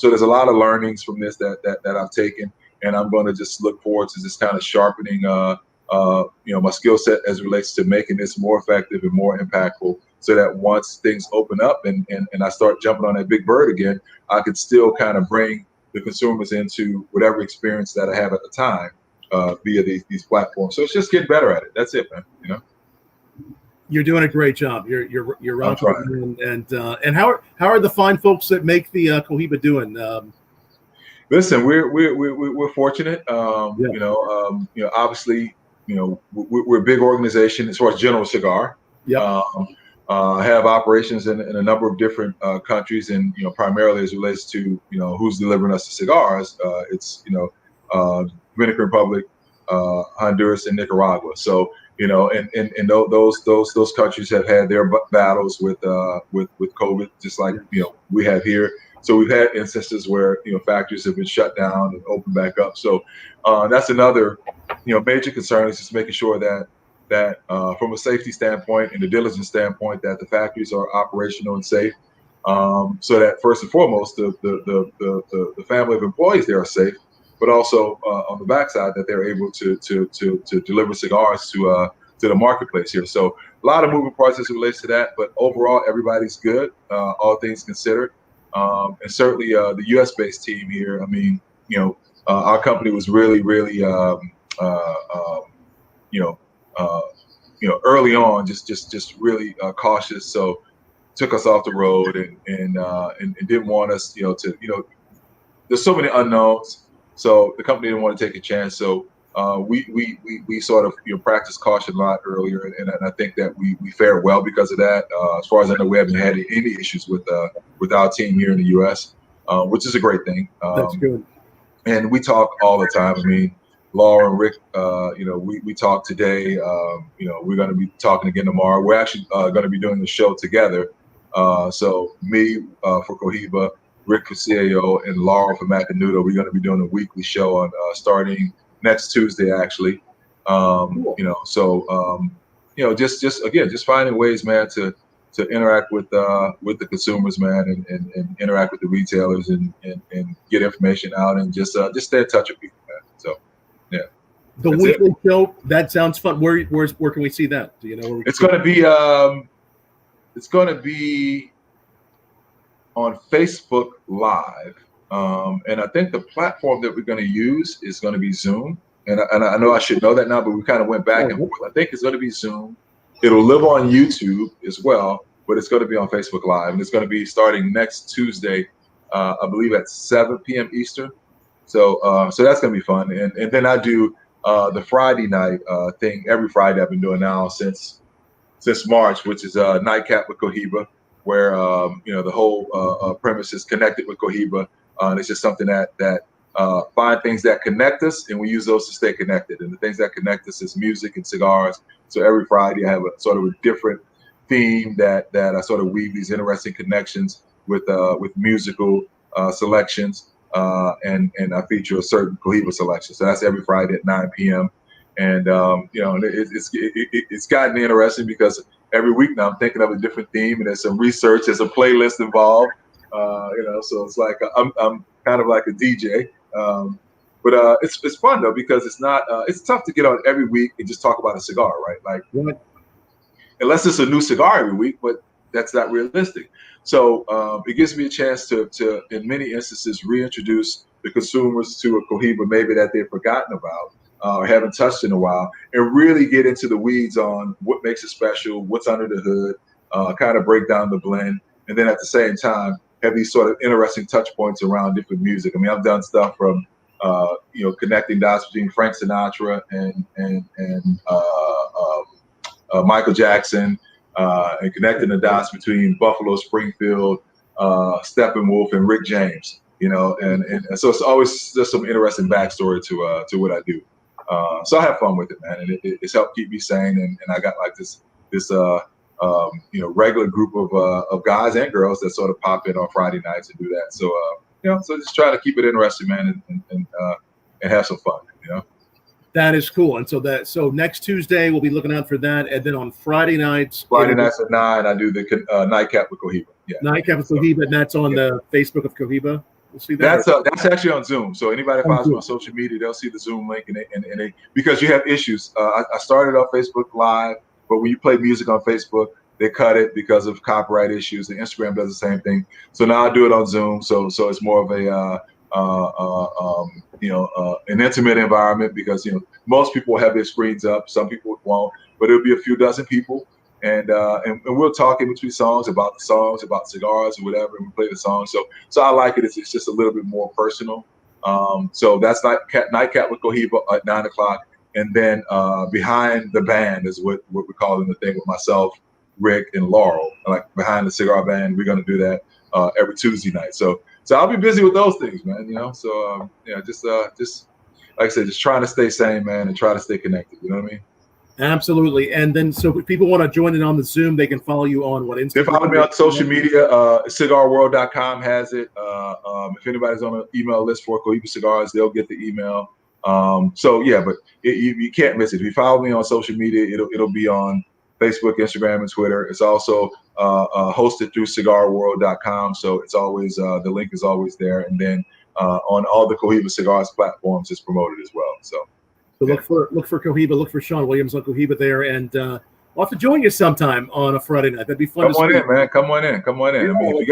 there's a lot of learnings from this that I've taken, and I'm going to just look forward to just kind of sharpening my skill set as it relates to making this more effective and more impactful, so that once things open up and I start jumping on that big bird again, I could still kind of bring the consumers into whatever experience that I have at the time via these platforms. So it's just getting better at it. That's it, man. You're doing a great job. You're rocking, and how are the fine folks that make the Cohiba doing? Listen, we're fortunate. Obviously, we're a big organization as far as General Cigar. Yeah. Have operations in a number of different countries, and primarily as it relates to who's delivering us the cigars. It's Dominican Republic, Honduras, and Nicaragua. So and those countries have had their battles with COVID, just like we have here. So we've had instances where factories have been shut down and opened back up. So that's another major concern, is just making sure that from a safety standpoint and a diligence standpoint, that the factories are operational and safe, so that first and foremost the family of employees there are safe, but also on the backside that they're able to deliver cigars to the marketplace here. So a lot of moving parts as it relates to that, but overall everybody's good, all things considered. And certainly the U.S.-based team here. I mean, our company was really early on, just really cautious. So took us off the road and didn't want us, there's so many unknowns. So the company didn't want to take a chance. So we sort of practiced caution a lot earlier, and I think that we fared well because of that. As far as I know, we haven't had any issues with our team here in the U.S., which is a great thing. That's good. And we talk all the time. I mean, Laura and Rick, we talked today. We're going to be talking again tomorrow. We're actually going to be doing the show together. So me for Cohiba, Rick for CAO, and Laura for Macanudo. We're going to be doing a weekly show on starting next Tuesday, actually. Cool. Just finding ways, man, to interact with the consumers, man, and interact with the retailers and get information out and just stay in touch with people, man. So, yeah. The weekly show, that sounds fun. Where can we see that? Do you know where we can see it? It's going to be on Facebook Live. And I think the platform that we're going to use is going to be Zoom. And I know I should know that now, but we kind of went back and forth. I think it's going to be Zoom. It'll live on YouTube as well, but it's going to be on Facebook Live. And it's going to be starting next Tuesday, I believe at 7 p.m. Eastern. So that's going to be fun. And then I do the Friday night thing every Friday. I've been doing now since March, which is Nightcap with Cohiba, where the whole premise is connected with Cohiba. And it's just something that find things that connect us, and we use those to stay connected. And the things that connect us is music and cigars. So every Friday I have a sort of a different theme that I sort of weave these interesting connections with musical selections, and I feature a certain Cohiba selection. So that's every Friday at 9 p.m. And it's gotten interesting because every week now I'm thinking of a different theme, and there's some research, there's a playlist involved. So it's like I'm kind of like a DJ. But it's fun though, because it's not it's tough to get on every week and just talk about a cigar, right? Like, unless it's a new cigar every week, but that's not realistic. So it gives me a chance to in many instances reintroduce the consumers to a Cohiba maybe that they've forgotten about or haven't touched in a while, and really get into the weeds on what makes it special, what's under the hood, kind of break down the blend, and then at the same time have these sort of interesting touch points around different music. I mean, I've done stuff from connecting dots between Frank Sinatra and Michael Jackson, and connecting the dots between Buffalo Springfield, Steppenwolf, and Rick James. And so it's always just some interesting backstory to what I do. So I have fun with it, man, and it's helped keep me sane. And I got like this regular group of guys and girls that sort of pop in on Friday nights and do that. So so just try to keep it interesting, man, and have some fun. That is cool. And so next Tuesday we'll be looking out for that, and then on Friday nights at 9, I do the nightcap with Cohiba. Yeah, nightcap with Cohiba, and that's on the Facebook of Cohiba. We'll see that. That's actually on Zoom. So anybody that follows me on social media, they'll see the Zoom link, and they because you have issues. I started off Facebook Live, but when you play music on Facebook, they cut it because of copyright issues. And Instagram does the same thing. So now I do it on Zoom. So it's more of a an intimate environment, because most people have their screens up. Some people won't, but it'll be a few dozen people, and we'll talk in between songs, about cigars or whatever, and we play the song. So I like it. It's just a little bit more personal. So that's nightcap with Cohiba at 9 o'clock, and then behind the band is what we're calling the thing with myself, Rick, and Laurel, like behind the cigar band. We're gonna do that every Tuesday night. So I'll be busy with those things, man. So just like I said, just trying to stay sane, man, and try to stay connected. You know what I mean? Absolutely. And then, so if people want to join in on the Zoom, they can follow you on what, Instagram? They follow me on social media. Cigarworld.com has it. If anybody's on an email list for Cohiba Cigars, they'll get the email. But you can't miss it. If you follow me on social media, it'll be on Facebook, Instagram, and Twitter. It's also hosted through cigarworld.com. So it's always the link is always there. And then on all the Cohiba Cigars platforms, it's promoted as well. So look for Cohiba, look for Sean Williams on Cohiba there, and we'll have to join you sometime on a Friday night. That'd be fun. Come on in, man. Come on in. Yeah, I mean, if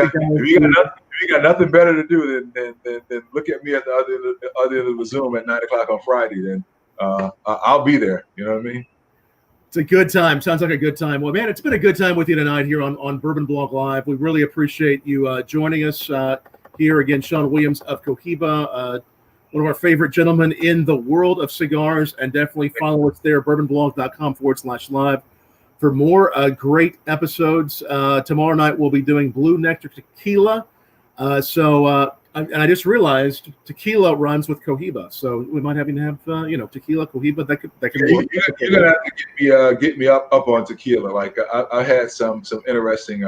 you got nothing better to do than look at me at the other end of the Zoom at 9 o'clock on Friday, then I'll be there. You know what I mean? It's a good time. Sounds like a good time. Well, man, it's been a good time with you tonight here on Bourbon Blog Live. We really appreciate you joining us here again. Sean Williams of Cohiba, one of our favorite gentlemen in the world of cigars, and definitely follow us there, bourbonblog.com/live for more great episodes. Tomorrow night we'll be doing Blue Nectar Tequila. And I just realized tequila rhymes with Cohiba, so we might have tequila, Cohiba. That could work. You're gonna have to get me up on tequila. Like I had some interesting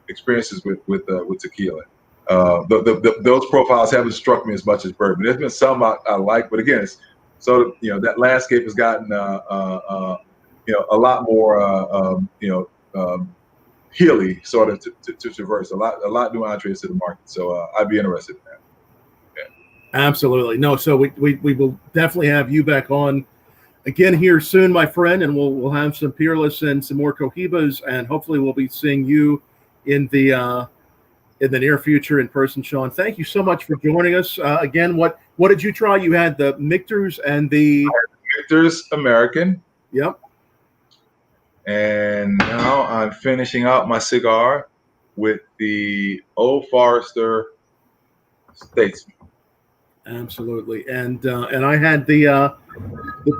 experiences with tequila. Those profiles haven't struck me as much as bourbon. There's been some I like, but again, it's so that landscape has gotten a lot more hilly sort of to traverse. A lot new entrees to the market. So I'd be interested in that. Yeah. Absolutely. No, so we will definitely have you back on again here soon, my friend, and we'll have some Peerless and some more Cohibas, and hopefully we'll be seeing you in the near future in person. Sean, thank you so much for joining us. Again, what did you try? You had the Michter's and the Michter's American. Yep. And now I'm finishing out my cigar with the Old Forester Statesman. Absolutely. And I had the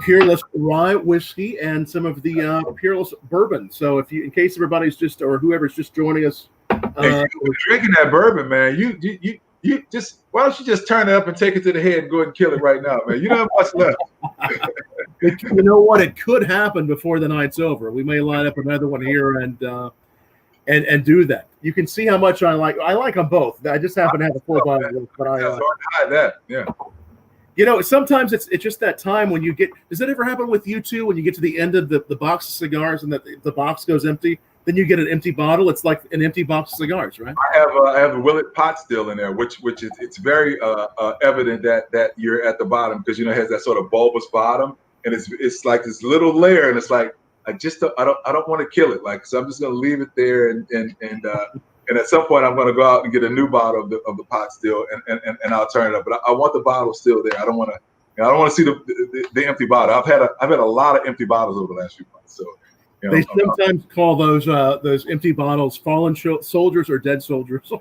Peerless Rye Whiskey and some of the Peerless Bourbon. So in case everybody's whoever's just joining us, you're drinking that bourbon, man. You just, why don't you just turn it up and take it to the head and go ahead and kill it right now, man? You don't have much left. You know what? It could happen before the night's over. We may line up another one here and do that. You can see how much I like them both. I just happen to have a full bottle, but I hard to hide that. Yeah. Sometimes it's just that time when you get. Does that ever happen with you too? When you get to the end of the box of cigars and the box goes empty, then you get an empty bottle. It's like an empty box of cigars, right? I have a Willet pot still in there, which is it's very evident that you're at the bottom because it has that sort of bulbous bottom, and it's like this little layer, and it's like I don't want to kill it, like so I'm just gonna leave it there, and at some point I'm gonna go out and get a new bottle of the pot still, and I'll turn it up, but I want the bottle still there. I don't want to see the empty bottle. I've had a lot of empty bottles over the last few months, so. They sometimes call those empty bottles fallen soldiers or dead soldiers.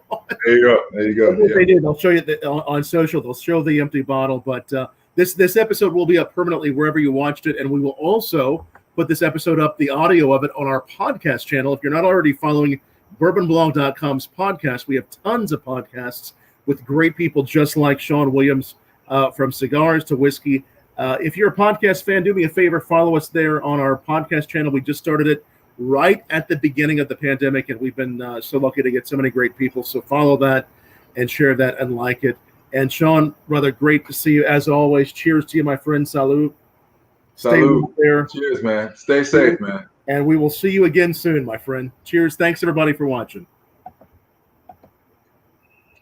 There you go. What they do, they'll show you on social. They'll show the empty bottle. But this episode will be up permanently wherever you watched it, and we will also put this episode up, the audio of it, on our podcast channel. If you're not already following BourbonBlog.com's podcast, we have tons of podcasts with great people just like Sean Williams, from cigars to whiskey. If you're a podcast fan, do me a favor, follow us there on our podcast channel. We just started it right at the beginning of the pandemic, and we've been so lucky to get so many great people. So follow that and share that and like it. And Sean, brother, great to see you as always. Cheers to you, my friend. Salud. Salud. Stay there. Cheers, man. Stay safe, man. And we will see you again soon, my friend. Cheers. Thanks, everybody, for watching.